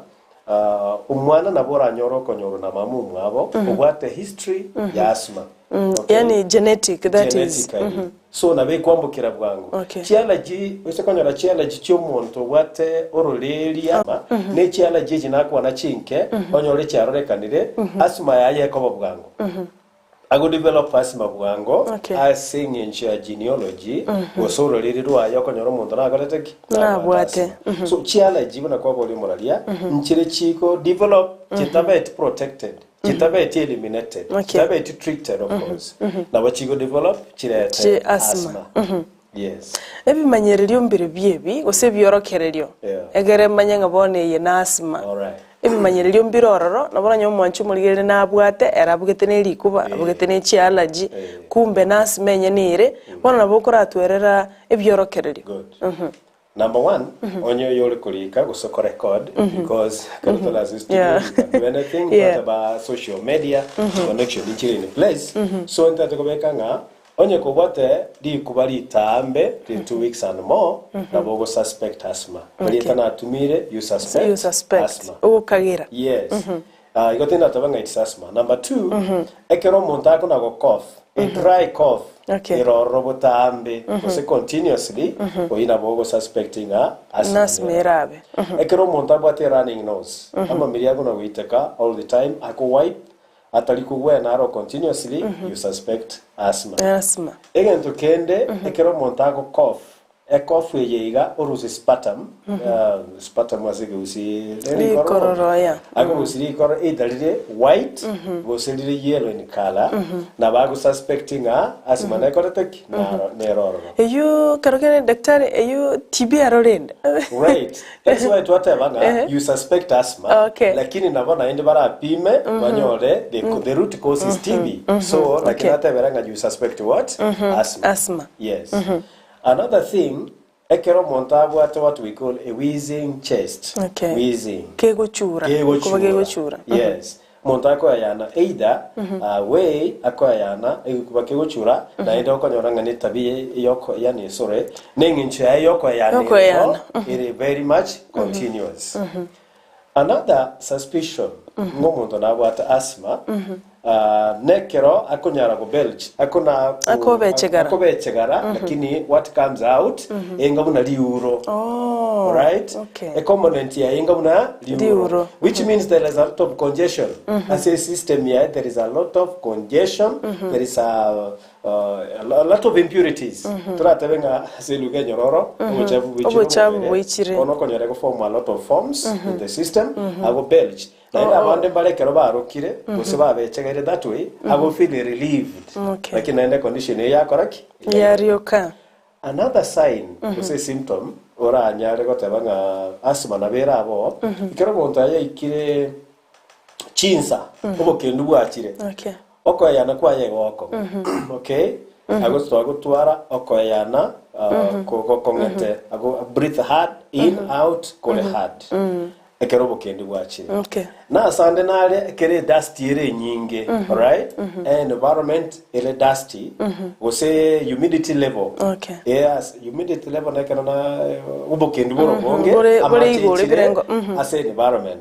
umwana nabora nyoroko nyoro na mamu mwabo ubwate history ya asthma. Yani genetic that is so nabe kwambukira bwangu chialaji wesekonyora chialaji cy'omuntu wate oroleria ne chialaji jinakwa na chinke onyore cyarorekanire asma yaye ko bwangu ago develop asma bwangu asing in genealogy wosorolere rwayo konyora umuntu nakoreteki na bwate so chialaji buna kwa boli moralia nchire chiko develop chitabet protected Chitabeti eliminated. Chitabeti treated, of course. Na wachigo develop chirete asthma. Yes. Ebi manyerelio mbere biebi gose byorokerelio. Egere manyanga bone ye na asthma. Alright. Ebi manyerelio mbirororo nabona nyo mwanchu muligere na abwate erabugete ne likuba abugete ne chi allergy kumbe na asthma yenire bona nabokora atwerera ebyorokerelio. Good. Number one, onyo yole kulika gusoko record because Karutola do anything but about social media connection in place. So enta tukobekanga onye kubate di kubali tambe 2 weeks and more na bogo suspect asthma. Bali tana tumire you suspect asthma. Kagira. Yes. Igotena tabanga it's asthma. Number 2, ekero montako na go cough. A dry cough. Iro robotambe se continuously oina bogo suspecting asthma merabe ekero monta bate running nose ama miriago na witeka all the time ako wipe atalikuwa na ro continuously you suspect asthma again to kende ekero monta ko cough a cough yeiga oruse sputum sputum wasige usi kororoya ako usiri koro idalire white goselire yellow in color na bago suspecting asthma na koretek na neroro you karokene daktari you TB arorenda right that's why twatebanga you suspect asthma lakini nabona ende bara pime banyore the root cause is TB so lakini ataberanga you suspect what asthma yes another thing ekero montabu at what we call a wheezing chest wheezing kegochura yes montako yana either way akoyana ekuba kegochura na endo konyoranga ne tabi yoko yani sore nenginche yoko yana it is very much continuous another suspicion ngomuntu nabo at asthma nekero akonyara go belge akobechegara lakini what comes out engabuna liuro right okay. A component ya engabuna liuro which means there is a lot of congestion as a system here there is a lot of congestion there is a lot of impurities turatebenga seluge nyororo obuchabu wichire ono konyara go form a lot of forms in the system ago belge na abande barekero barokire gose babechegere that way ago feel relieved lakini ende condition ya koraki yarioka another sign gose symptom ora anyare gotebanga asthma na bera abo ikero gonto yaikire chinsa obokendu bwachire okoyana kwaye goko okay ago twagutwara okoyana kongete ago breathe hard in out kole hard ekero bokendi bwachire na sande nare kere dusty ere nyinge right and environment ele dusty wose humidity level yes humidity level na kana ubokendi borobonge amate as an environment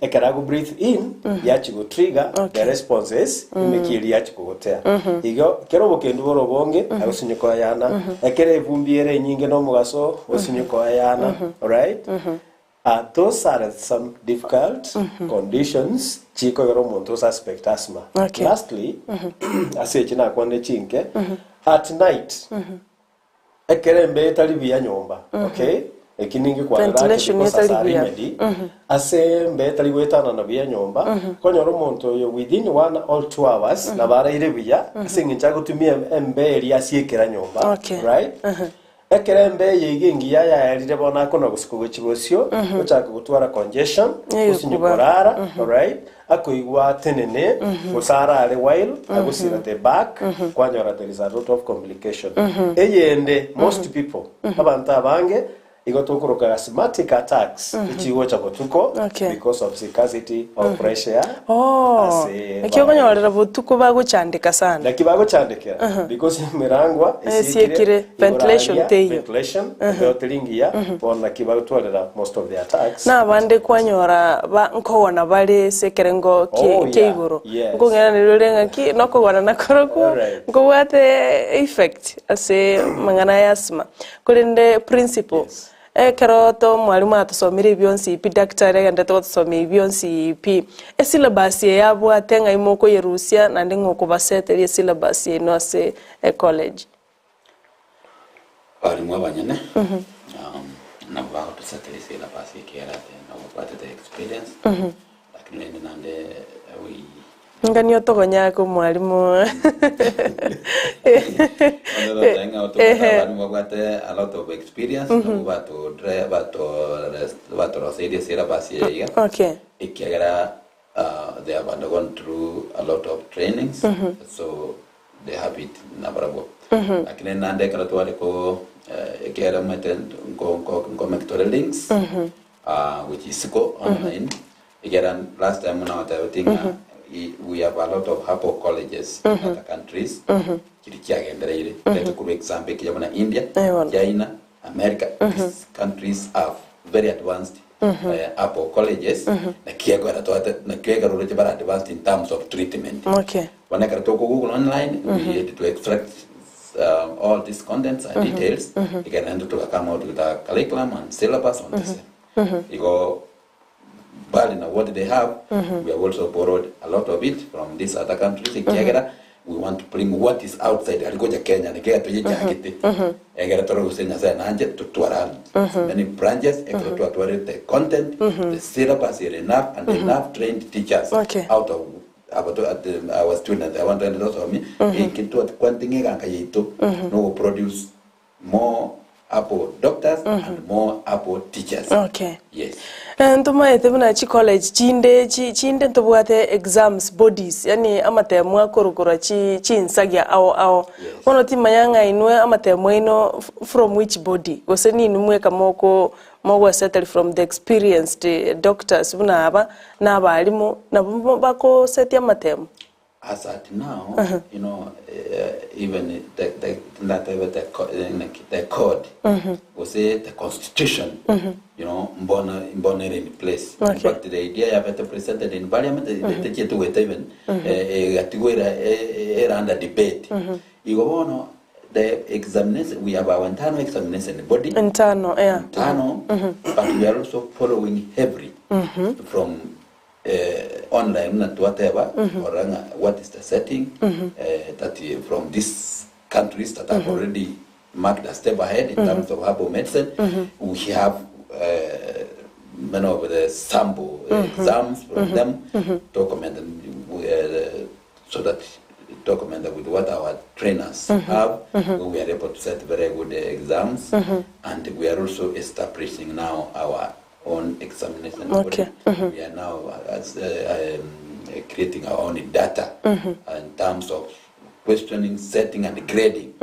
ekera go breathe in yachi go trigger the responses imekiri yachi go hotel igo kero bokendi borobonge agusinyiko yana ekere vumbi ere nyinge no mugaso osinyiko yana right those are some difficult conditions chiko yoro monto suspect asthma. Lastly, asechina kwande chinke at night ekerembe talibia nyomba okay ekiningi kwa ventilation talibia ase mbe talibwetana na bia nyomba konyoro monto yo within 1 or 2 hours na bara ile bia singincha gutumia mbe eri asiekera nyomba right ekerembe yegingi ya rire bona kono gusiko chibosio ochaka gutwara congestion usinyikorara right akoigwa tenene usara ale while agusira the back kwanyora there is a lot of complication eyende most people abantu abange igotokoroka asthmatic attacks ichiwo chabotuko because of scarcity of pressure ekyogonyorera botuko baguchandika sana nakibago chandika because mirangwa esikire ventilation telingia bona kibago tolera most of the attacks na bande kwanyora ba nkobona bale sekerengo keiguru ngongera nirurenga ki nokobona nakoroko ngobwate effect ase mangana ya asthma kulinde principle keroto mwalimu atusomire byonsi ipi daktari agenda tusomire byonsi ipi syllabus yabo atenga imoko yerusia nandi ngoko baseteri syllabus no ase college arimu abanyene na baho tuseteri syllabus yekera na wapate the experience lakini nande ngani otogonya ko mwalimu a lot of experience bato rosedi sera basi ikagera they have undergone through a lot of trainings so they have it nabrabo lakini nande kana to aliko ikera meten go mectorial links which is go online ikera last time when I was thinking we have a lot of Herbal colleges in other countries. Let's go example India, China, America. These countries are very advanced Herbal colleges. Advanced in terms of treatment. When I go Google online, we had to extract all these contents and details. You can end to come out with a curriculum and syllabus on this. You go. But what they have, we have also borrowed a lot of it from these other countries. We want to bring what is outside. Kenya, many branches, the content, the syllabus here enough, and enough trained teachers out of our students. I want to also no produce more Herbal doctors and more Herbal teachers. Yes. And to my college chinde tobwate exams bodies yani amatemwa korokora chinsagia ao ono timayanga inwe amatemwa ino from which body goseni numwe kamoko mogwa settle from the experienced doctors buna aba na balimu na bako seti amatemo as at now, you know, even the code was say the constitution, you know, born in place. In fact, the idea of it presented in parliament, the chetu with even under debate. You know, the examination, we have our internal examination body. Internal, yeah. Internal, but we are also following heavily from online and whatever, or what is the setting that from these countries that have already marked a step ahead in terms of herbal medicine. We have many of the sample exams from them documented so that documented with what our trainers have. We are able to set very good exams, and we are also establishing now our own examination body. We are now creating our own data in terms of questioning, setting, and grading.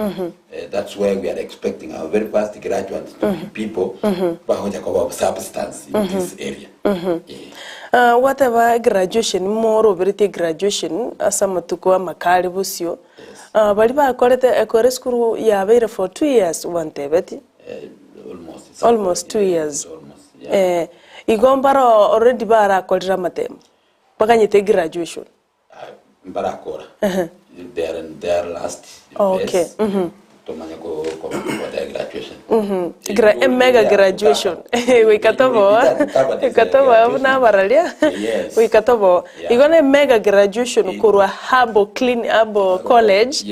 That's where we are expecting our very first graduates to be people who have substance in this area. Whatever graduation, more over graduation, some to go makari busio. But if I call it a chorus school, yeah, wait for 2 years, one day, almost 2 years. Igombaro already bara kodra matem. Pakanyete graduation. Barakora. Their last. Okay. To manako graduation. Mega graduation. We katobo. Katobo na baralia. We katobo. Igone mega graduation kurwa habo clean habo college.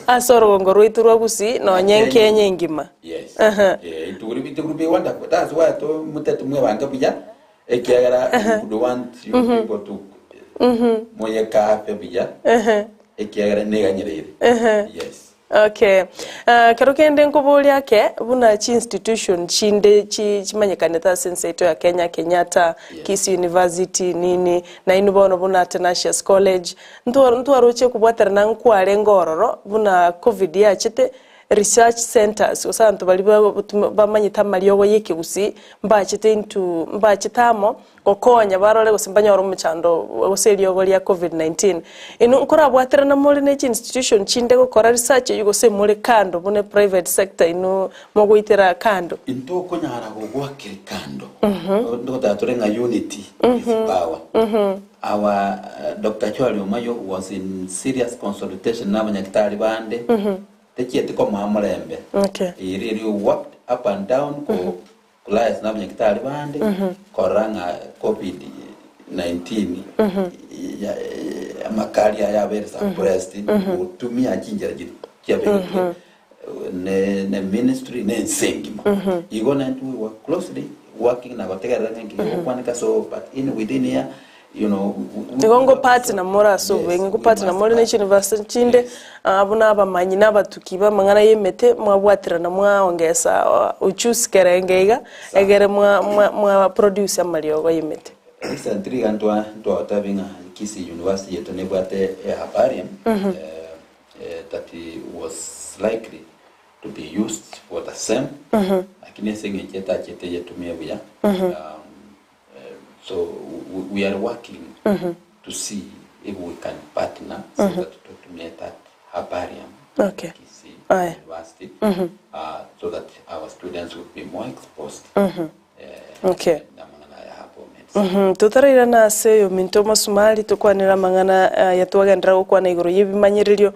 Asoro ngoro iturwa gusi no nyenke nyengima. Yes. It will be wonderful. That's why to mutetu mwe wanga bija. Ekiagara would want you people to moye kafe bija. Ekiagara nega nyere. Yes. Okay. Karokende nkoboli yake buna chi institution chinde chimanyekaneta senseito ya Kenya Kenyatta Kisi University nini na inubono buna Tenacious College ntu aroche kubwatera na nkware ngororo buna covid ya chite research centers osantu bali bamanyita Namariogo yeke gusi mbachitamo okonya barole gusimbanya oro muchando oseliogo lya covid-19 inu nkora bwatera na mole ne institution chinde gukora research yugo se mole kando bune private sector inu moguitera kando into konyara gugwakira kando ndo taturenga unity is power. Our Dr. Chwali Omayo was in serious consultation na abanyakitari bande tekiete ko mamulembe. He really worked up and down ko clients na abanyakitari bande koranga covid-19 amakali ya very suppressed utumia chinjira kiabiri ne ministry ne nsengima igona we were closely working na bategera kwanika so but within here you know Ngongo partner mora so wengo partner mora ne university chinde abuna abamanyi nabatukiba mangana yemete mwabwatira na mwaongesa uchusikere ngeiga egere mwa producer Namariogo yemete recently ntwa tabinga Kisi University yetu nebwate herbarium that was likely to be used for the same lakini sengi chete yetumia buya. So we are working to see if we can partner so that to make that herbarium Kisi University so that our students would be more exposed. Tutarira na seyo minto masumali tukwanira mangana yatwagendera gukwana iguru yibimanyiririo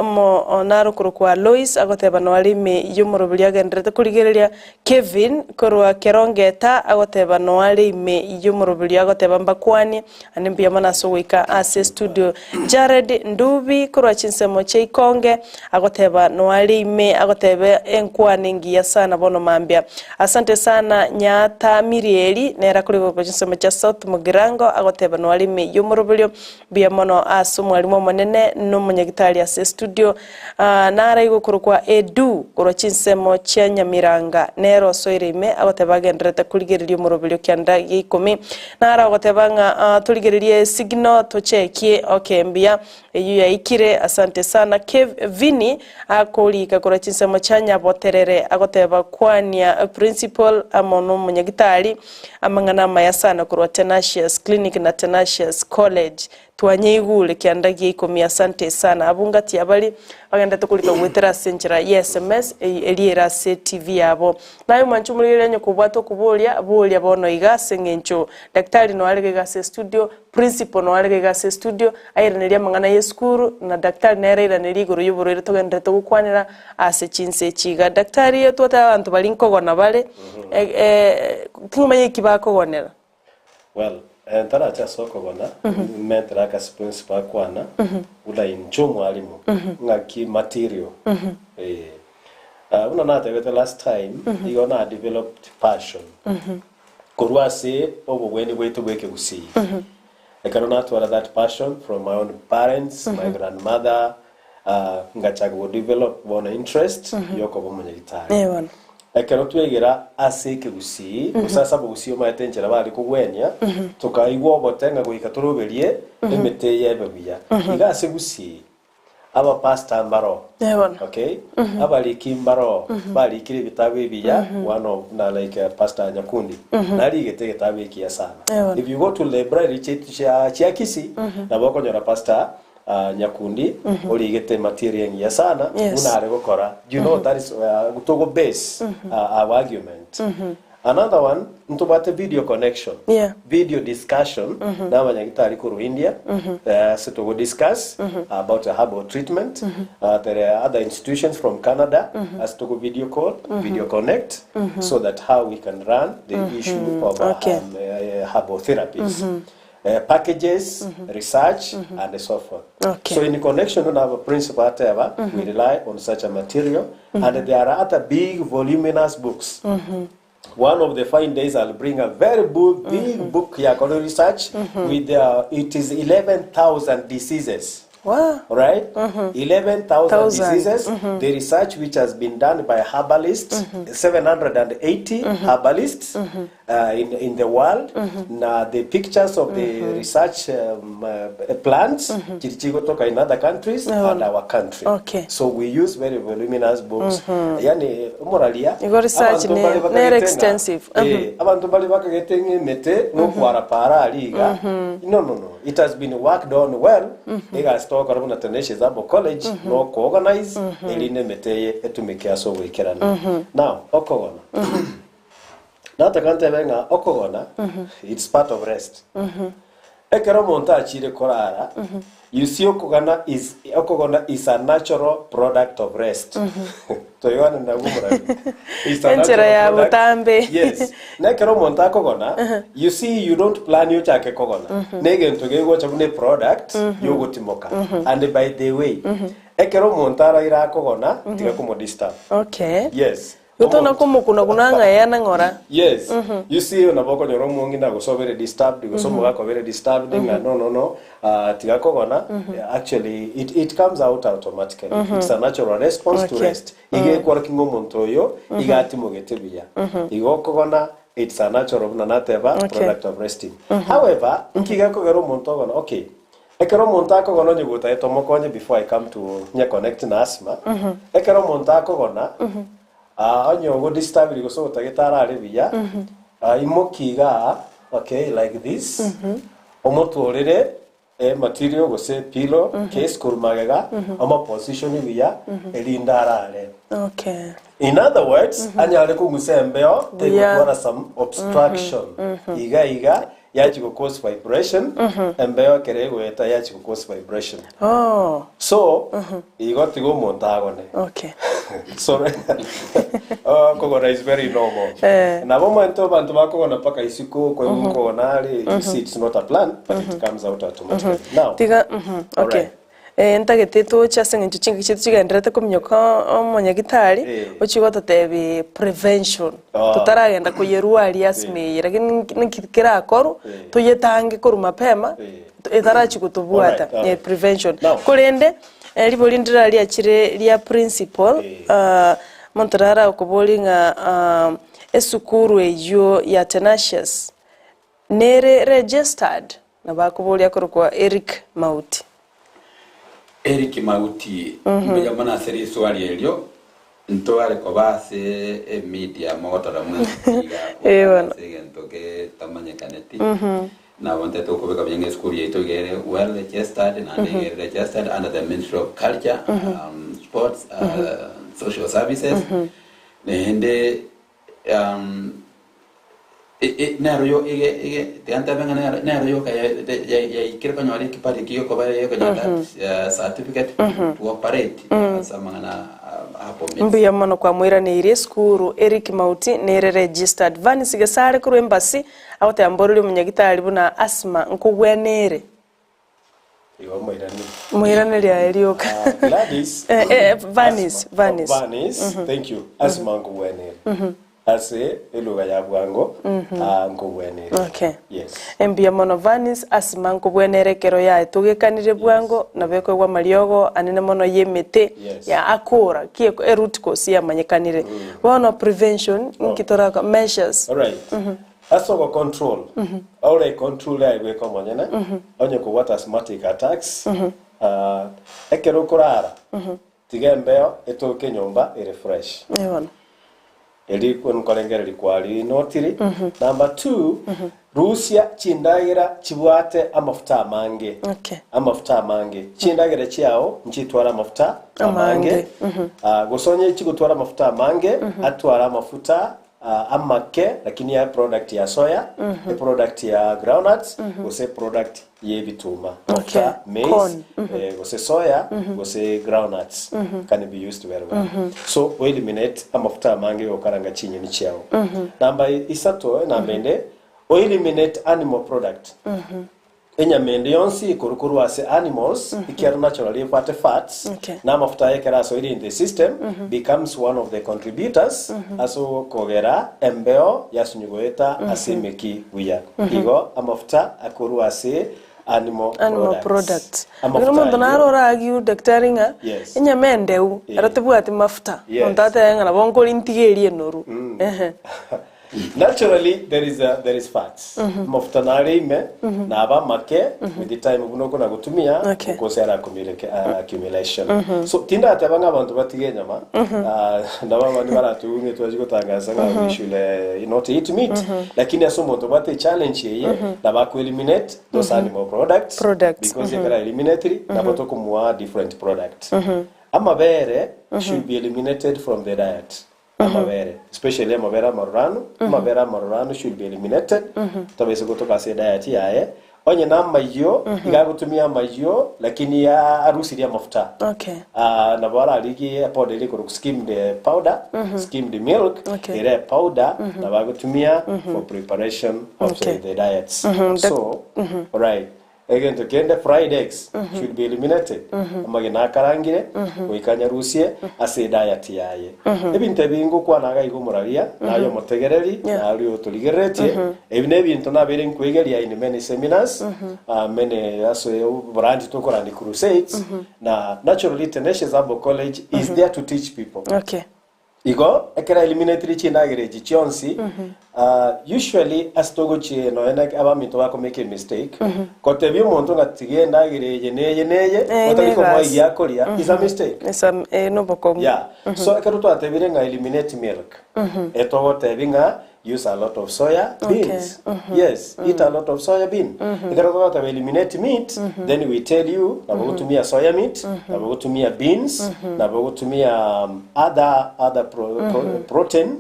mo naro kurukwa Lois agoteba no alime yumurubiri agenderete kurigereria Kevin korwa Kerongeta agoteba no alime yumurubiri agoteba mbakwani animbia mana so wika ase studio Jared Ndubi korwa chinsemo cheikonge agoteba no alime agotebe enkwani ngiya sana bono mambia. Asante sana Nyata Mirieli nera kurigo chinsemo cha South Mugirango agoteba no alime yumurubiri bia mono asu mwalimu monene no munyagitali ase studio nara igukurukwa Edu koro chinsemo cha Nyamiranga nero soirime agotebagendrete kurigererio murubiri kyanda gikumi nara agotebanga tuligererie signal tochekie mbia eyu ya ikire. Asante sana Vini akolika koro chinsemo cha Nyaboterere agoteba kwania principal amono munyagitali amangana maya sana koro Tenacious Clinic na Tenacious College twanyeigule kiandagie ikomi. Asante sana abungati abali bagenda tukulika gwetera senjera SMS eliera TV yabo nayo manchumulire nyo kubwato kubolia bono igase ngencho daktari no alege gase studio principal no alege gase studio ayireneria mangana yeskuru na daktari na ayireneria iguru yuburire tugenda tugukwanira ase chinse chiga daktari yetu ata abantu balinkogona bale tingumanye kibakogonera well tara cha soko bona metra ka principal kwana ula injo mwalimu ngaki material una na the last time you na developed passion kurwase obugweni bwetu bweke gusi I cannot wala that passion from my own parents my grandmother ngachago develop bona interest yoko bomunye gitari ekero twegera aseke gusi usasa bugusi o matenjera bali kugwenya tukaigwa botenga guika turuberie emete yebebuya igase gusi aba pastor mbaro okay abali kimbaro bali kire bitabu ebiya one of na like pastor Nyakundi nali gete gitabu ekiya sana if you go to library chia kisi na boko nyora pastor Nyakundi oli gete material ya sana unare gukora you know that is to base our argument another one ntubate video connection video discussion na abanyagitari ku India so to discuss about a herbal treatment there are other institutions from Canada as to video call video connect so that how we can run the issue of herbal therapies packages, research, and so forth. So in connection with our principal whatever, we rely on such a material, and there are other big voluminous books. One of the fine days I'll bring a very big book here called research with it is 11,000 diseases. Wow. Right? 11,000 diseases. The research which has been done by herbalists, 780 herbalists in the world. Now the pictures of the research plants in other countries and our country. So we use very voluminous books. Yani moralia. You got research very extensive. Abantu bali bakagetenge mete no kwara para aliga. No. It has been worked on well. Karabuna Tenacious Herbal College no organize eline meteye etumikia so wekerana now okogona na takante benga okogona it's part of rest ekero monta achire korara you see okogona is a natural product of rest to yona ndagumura it's a natural product. Yes na ekero monta okogona you see you don't plan yo chake kogona nege ntoge go chabune product yo gutimoka and by the way ekero monta ira kogona tiga kumo disturb yes Gutona kumukuna kunanga yana ngora. Yes. You see unaboko nyoro mungi na gusovere disturbed gusomuga ko very disturbed no tigakogona actually it comes out automatically. It's a natural response to rest. Ige kwa kingo monto yo igati mugetebiya. Igokogona it's a natural product of resting. However, nkigakogero monto gona okay. Ekero monta kogona nyuguta etomokonye before I come to nya connect na asthma. Ekero monta kogona onyo disturb go so tagitara aribiya imokiga okay like this omotorere material go se pillow case kurmagega ama position biya elindarare in other words anyale ku musembeo they go some obstruction iga yachi go cause vibration embeo kerego eta yachi go cause vibration so igo tigo montagone so kogona is very normal na momento bantu bakogona paka isiko kwa nkonali it's not a plan but it comes out automatically now tiga entageteto chasenga chingi chitu chigenderete kumnyoka omonyagitari ochigoto tebi prevention tutaragenda kuyerwali asme lakini nikikira akoru tuyetange koru mapema etarachi kutubuata prevention kulende libolindira lia chire lia principal montarara okubolinga esukuru ejo ya Tenacious nere registered na bakubolia kwa Eric Mauti mbeja mana seri swali elio ntwale ko base media motora mwiga segento ke tamanye kaneti na wanted to go back to school to get well registered and get registered under the Ministry of Culture, Sports, Social Services. And naroyo tianta bengana naroyo kaya kirko nyari kipari kiyo kobare kanya certificate to operate samangana hapo mbiya mono kwa mwira ni iri skuru Eric Mauti nere registered Vanis gesare kuru embassy awate amboruli munyagitari buna asma nkugwenere iwa mwirane lya elioka Gladys Vanis thank you asma nkugwenere ase eluga ya bwango nkugwenere okay yes mbiya mono Vanis asma nkugwenere kero ya tugekanire bwango nabeko kwa Mariogo anene mono yemete ya akura kie root cause ya manyekanire wono prevention nkitora measures all right aso control all control ya weko monyene onye ko what asthmatic attacks ekero kurara tigembeo etoke nyumba ire fresh yebona eli kun kolengere likwali notiri number 2 Rusia chindagira chibwate amafuta amange okay amafuta amange chindagira chiao nchitwara amafuta amange gusonye chigutwara amafuta amange atwara amafuta amake lakini ya product ya soya the product ya groundnuts gose product ye bituma mafuta maize gose soya gose groundnuts can be used very well so we eliminate amafuta amange okaranga chinyi ni chiao namba isato na mende we eliminate animal product enyamende yonsi kurukuru ase animals ikiara naturally part fats na mafuta yekera so in the system becomes one of the contributors aso kogera embeo yasunyugoeta asemeki buya igo amafuta akuru ase animal products Ngomuntu narora agiu daktari nga enyamende u aratebwati mafuta ontate ngana bonkoli ntigerie noru naturally there is fats mafuta narime na aba make with the time bunoko na gutumia kukosera accumulation so tinda atabanga abantu batige nyama ndaba bandi baratunge twaje gutangaza nga bishule not eat meat lakini aso muntu bate challenge ye na ba ku eliminate those animal products because they are eliminatory na botoko mwa different products amabere should be eliminated from the diet amabere especially amabere marurano should be eliminated tabese kutoka se diet yae onye na mayo igagutumia mayo lakini ya arusi ya mafuta na bora ligi powder liko skimmed powder skimmed milk ile powder na bagutumia for preparation of the diets so right again to get the fried eggs should be eliminated amagena karangire oikanya rusie ase diet yaye ebintu bingo kwa naga igumuraria nayo motegereri ari otoligeretie ebine bintu nabere nkwegeria in many seminars many aso brand to korani crusades na naturally Tenacious Herbal College is there to teach people igo ekera eliminatory chinagire chionsi usually astogo chi no ena abaminto bako make a mistake kote bi umuntu ngatige ndagire yeneye otaliko mwa yakoria is a mistake no bokom so ekero to atebire nga eliminate milk etogo tebinga use a lot of soya beans yes eat a lot of soya bean ekero to atebe eliminate meat then we tell you na bogutumia soya meat na bogutumia beans na bogutumia other protein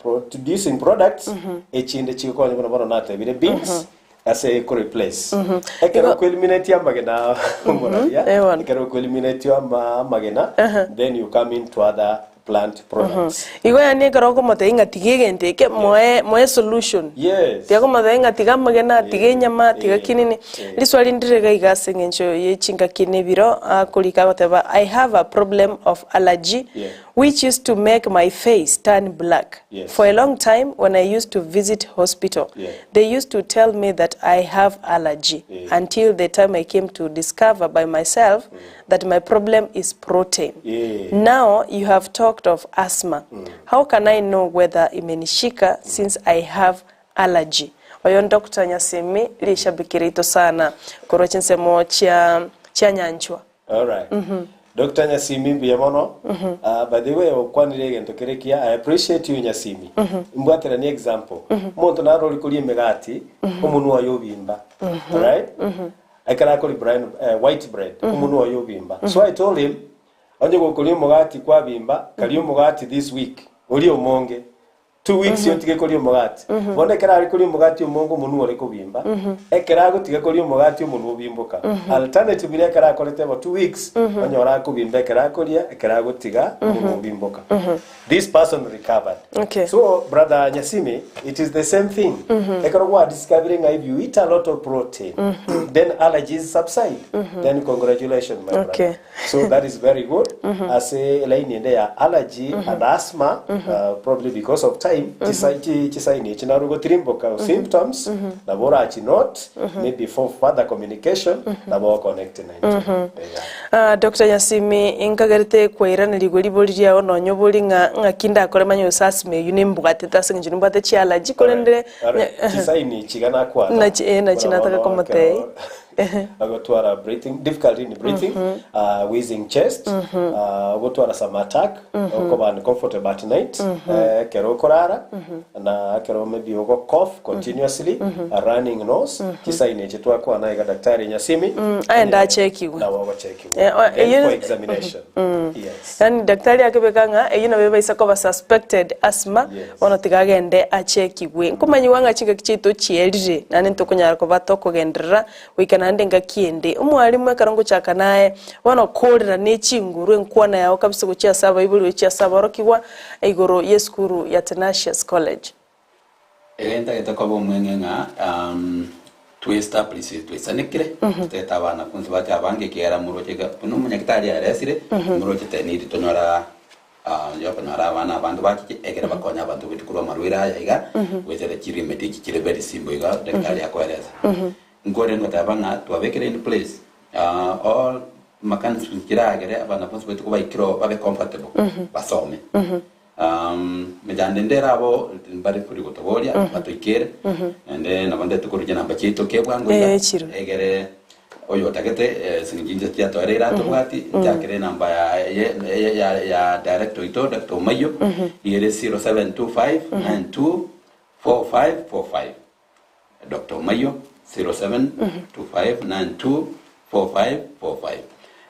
producing products echinde chiko ni bono natebire beans as a replace ekero ko eliminate amagena moralia ekero ko eliminate amagena then you come into other plant products igo yani garoko mote inga tigegente ke moe solution tiago mote inga tigamagena tigenyama tigakinini liswali ndirega igase ngencho yechinga kinebiro akulika bateba I have a problem of allergy which used to make my face turn black for a long time. When I used to visit hospital they used to tell me that I have allergy until the time I came to discover by myself that my problem is protein. Now you have talked of asthma. How can I know whether imenishika since I have allergy? Oyo Dr. Nyasemi lishabikirito sana korochense mo chia nyanchwa. All right. Dr. Nyasimi biyamono by the way okwanire gento kerekia I appreciate you Nyasimi mbwatera ni example muntu naroli kuli megati umuntu wayobimba right akara kuli white bread umuntu wayobimba so I told him onye gukuli mugati kwa bimba kali mugati this week uli omonge 2 weeks yotige kuli mugati bonde kara ali kuli mugati omongo umuntu wali kubimba ekara gutige kuli mugati umuntu ubimbuka alternative ile kara kolete 2 weeks onye ora kubimba kara kolia ekara gutiga umuntu ubimbuka this person recovered so brother Nyasimi it is the same thing ekara wa discovering if you eat a lot of protein then allergies subside then congratulations my brother so that is very good as a line in there allergy and asthma probably because of time chisaini chinarugo trimboka symptoms na bora not maybe for further communication na bora connect Dr. Nyasimi inkagarite kwairana ligolibolya ono nyobolinga kinda akore manyo sasme yunimbwate tasinga nimbwate chialaji kolende chisaini chigana kwa na chinataka komate agotwara breathing difficulty in breathing wheezing chest agotwara some attack okoba uncomfortable at night kero korara na kero maybe ogo cough continuously a running nose chisaini chitwa kwa na daktari Nyasimi aenda chekiwe na wago chekiwe for examination yes yani daktari akebekanga eyina beba isako suspected asthma ono tigagende achekiwe nkumanyi wanga chinga kichito chielire nane ntokunyara ko batokogendera wikana ndenga kiende umwalimu ekarongo chaka naye wana kolera nechinguru enkwana yawo kabisa kuchia saba ibuli kuchia saba rokiwa igoro yeskuru ya Tenacious College enta etakobo mwengenga to establish to sanekire teta bana kunzi bati abange kera murochega puno munyakitali aresire muroche teniri tonora yopa nara bana bantu baki egera bakonya abantu bitukuru marwira yaga wezere chirimeti chire very simple iga daktari akoeleza ngore notabanga twabekere in place all makans kiragere abana bonse betu kuba ikiro babe comfortable basome mejandendera abo bari kuri gotobolia batoikere ende nabande tukurije namba chito kebwango egere oyo takete singinje tia torera tobati jakere namba ya director ito Dr. Mayo ire 0725924545 Dr. Mayo 0725924545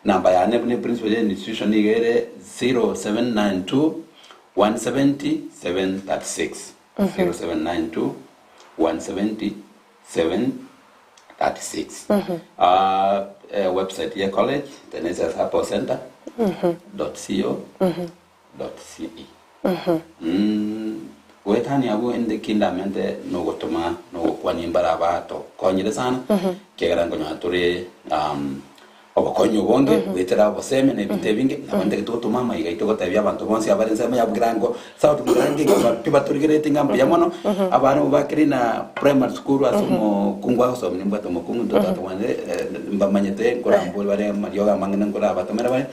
namba ya nebne principal institution igere 0792170736 0792170736 website ya college Tenacious Herbal Center .co.ce wetani abu ende kindamente no gotoma no kwani mbarabato konyire sana kegera ngonya turi obakonyo bonge wetera boseme ne bitebinge nabande gitotuma maiga itogotabya abantu bonse abarenze ya bugrango south burange kibaturigirete ngambo yamono abantu bakiri na primary school asumo kungwa so mnimbato mukungu ndotato wane mbamanyete ngorambuli bare yoga mangene ngora batomera bare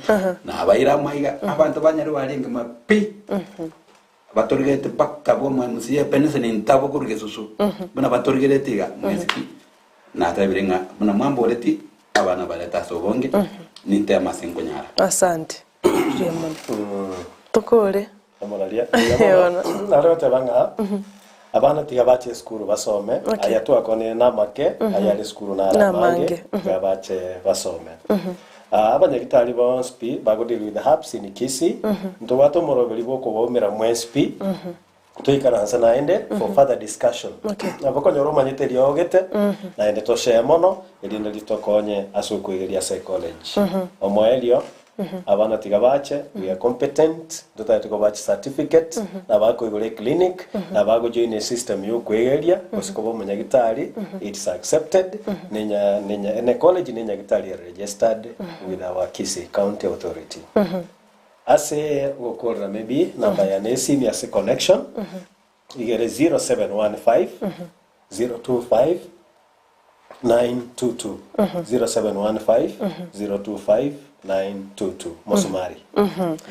na abaira maiga abantu banyari barenga mapi batorigete bakka bo mwamusiye penese ni ntabo kurige susu bana batorigete ga mweziki na tabirenga bana mwambo leti abana baleta sobonge ninte amasengo nyara asante Raymond tokore amalalia naro tabanga abana tigabache skuru basome ayatu akone namake ayale skuru na mange gabache basome abanyagitari ba SP bagodiri with the hubs in Kisi ntobato morobeli boko bomera mwesp tuikaranza naende for further discussion abako nyoro manyiteri ogete naende toshe mono edinde litokonye asukuigeria psychology omoelio abana tigabache we are competent dotatu bache certificate nabako igore clinic nabago join a system yo kwegeria osikobo munyagitari it's accepted nenya ene college nenya gitari registered with our Kisii County Authority ase gokora maybe number ya nesi ya connection igere 0715 025 922 0715 025 922 Mosumari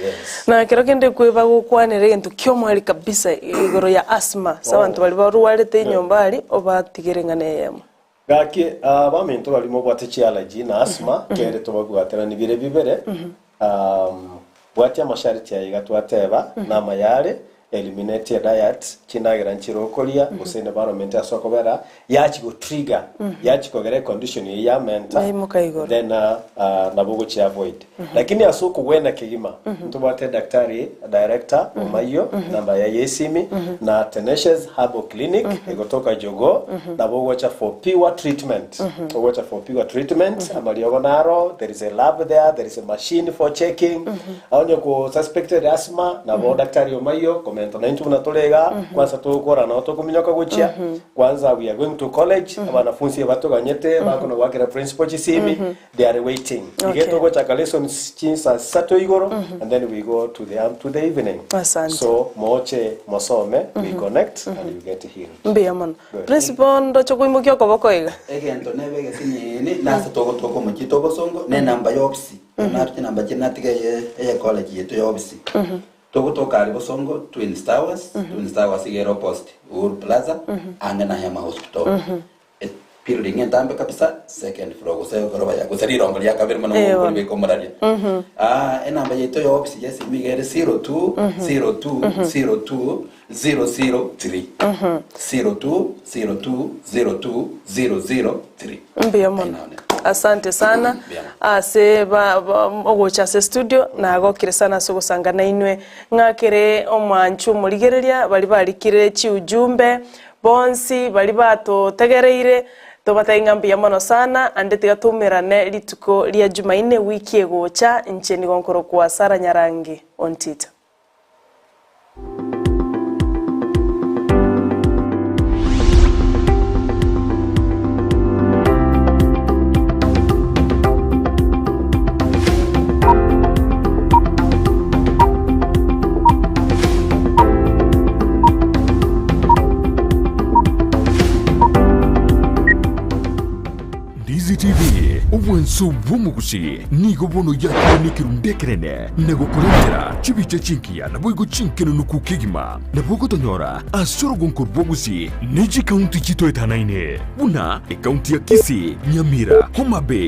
yes na kero kende kweba gukwanire gento kyomwali kabisa igoro ya asthma sabantu bali baruwalete nyombali obatigerengane yemo gaki abamentu bali mo bwate allergy na asthma kere tobagwatera ni bire bibere bwatia masharti ya igatwateba na mayare eliminate diet chinagira nchirokolia guse environment asokobera yachi go trigger yachi kogere condition ya mental then nabugo chi avoid lakini asoko gwena kigima ntubate daktari director omayo namba ya yesimi na Tenacious Herbal Clinic egotoka jogo nabugo cha for pure treatment ogocha for pure treatment amaliogo naro there is a lab there is a machine for checking aonyo ko suspected asthma na daktari omayo na intu tunatolega kwanza tukora na tukuminyoka guchia kwanza we are going to college abanafunzi batoganyete bakona wakira principal chisimi they are waiting igeto go chaka lessons chinsa sato igoro and then we go to the evening. Asante. So moche mosome we connect and you get healed. Mbia man principal ndo chokuimukio koboko iga egento nebege sinyini nasa toko mukito bosongo ne namba yopsi na namba chinatike ye college yetu yopsi Tokutoka alibosongo Twin Towers igero post Ur Plaza angana Hema Hospital. Building entambe kabisa second floor guseo goroba ya gusari rongo ya kabiri mano ngombe komaralia. Enamba yeto yo office yes migere 0202020003. 0202020003. Mbia mwana. Asante sana. Ase ogocha se studio na agokire sana so gusangana inwe ngakire omwanchu murigereria bali barikire chi ujumbe bonsi bali bato tegereire tobatainga mbia mono sana ande tigatumirane lituko lia Jumaine wiki egocha ncheni gonkoro kwa Sara Nyarangi on Twitter. Ndizi TV ubwenso bwumugushi nigo bono yakini kirundekerene nego kurendera chibiche chinkia na boigo chinkeno nukukigima na bogo tonyora asoro gonkor bogusi neji county chito etanaine una e county ya Kisii, Nyamira, Homa Bay,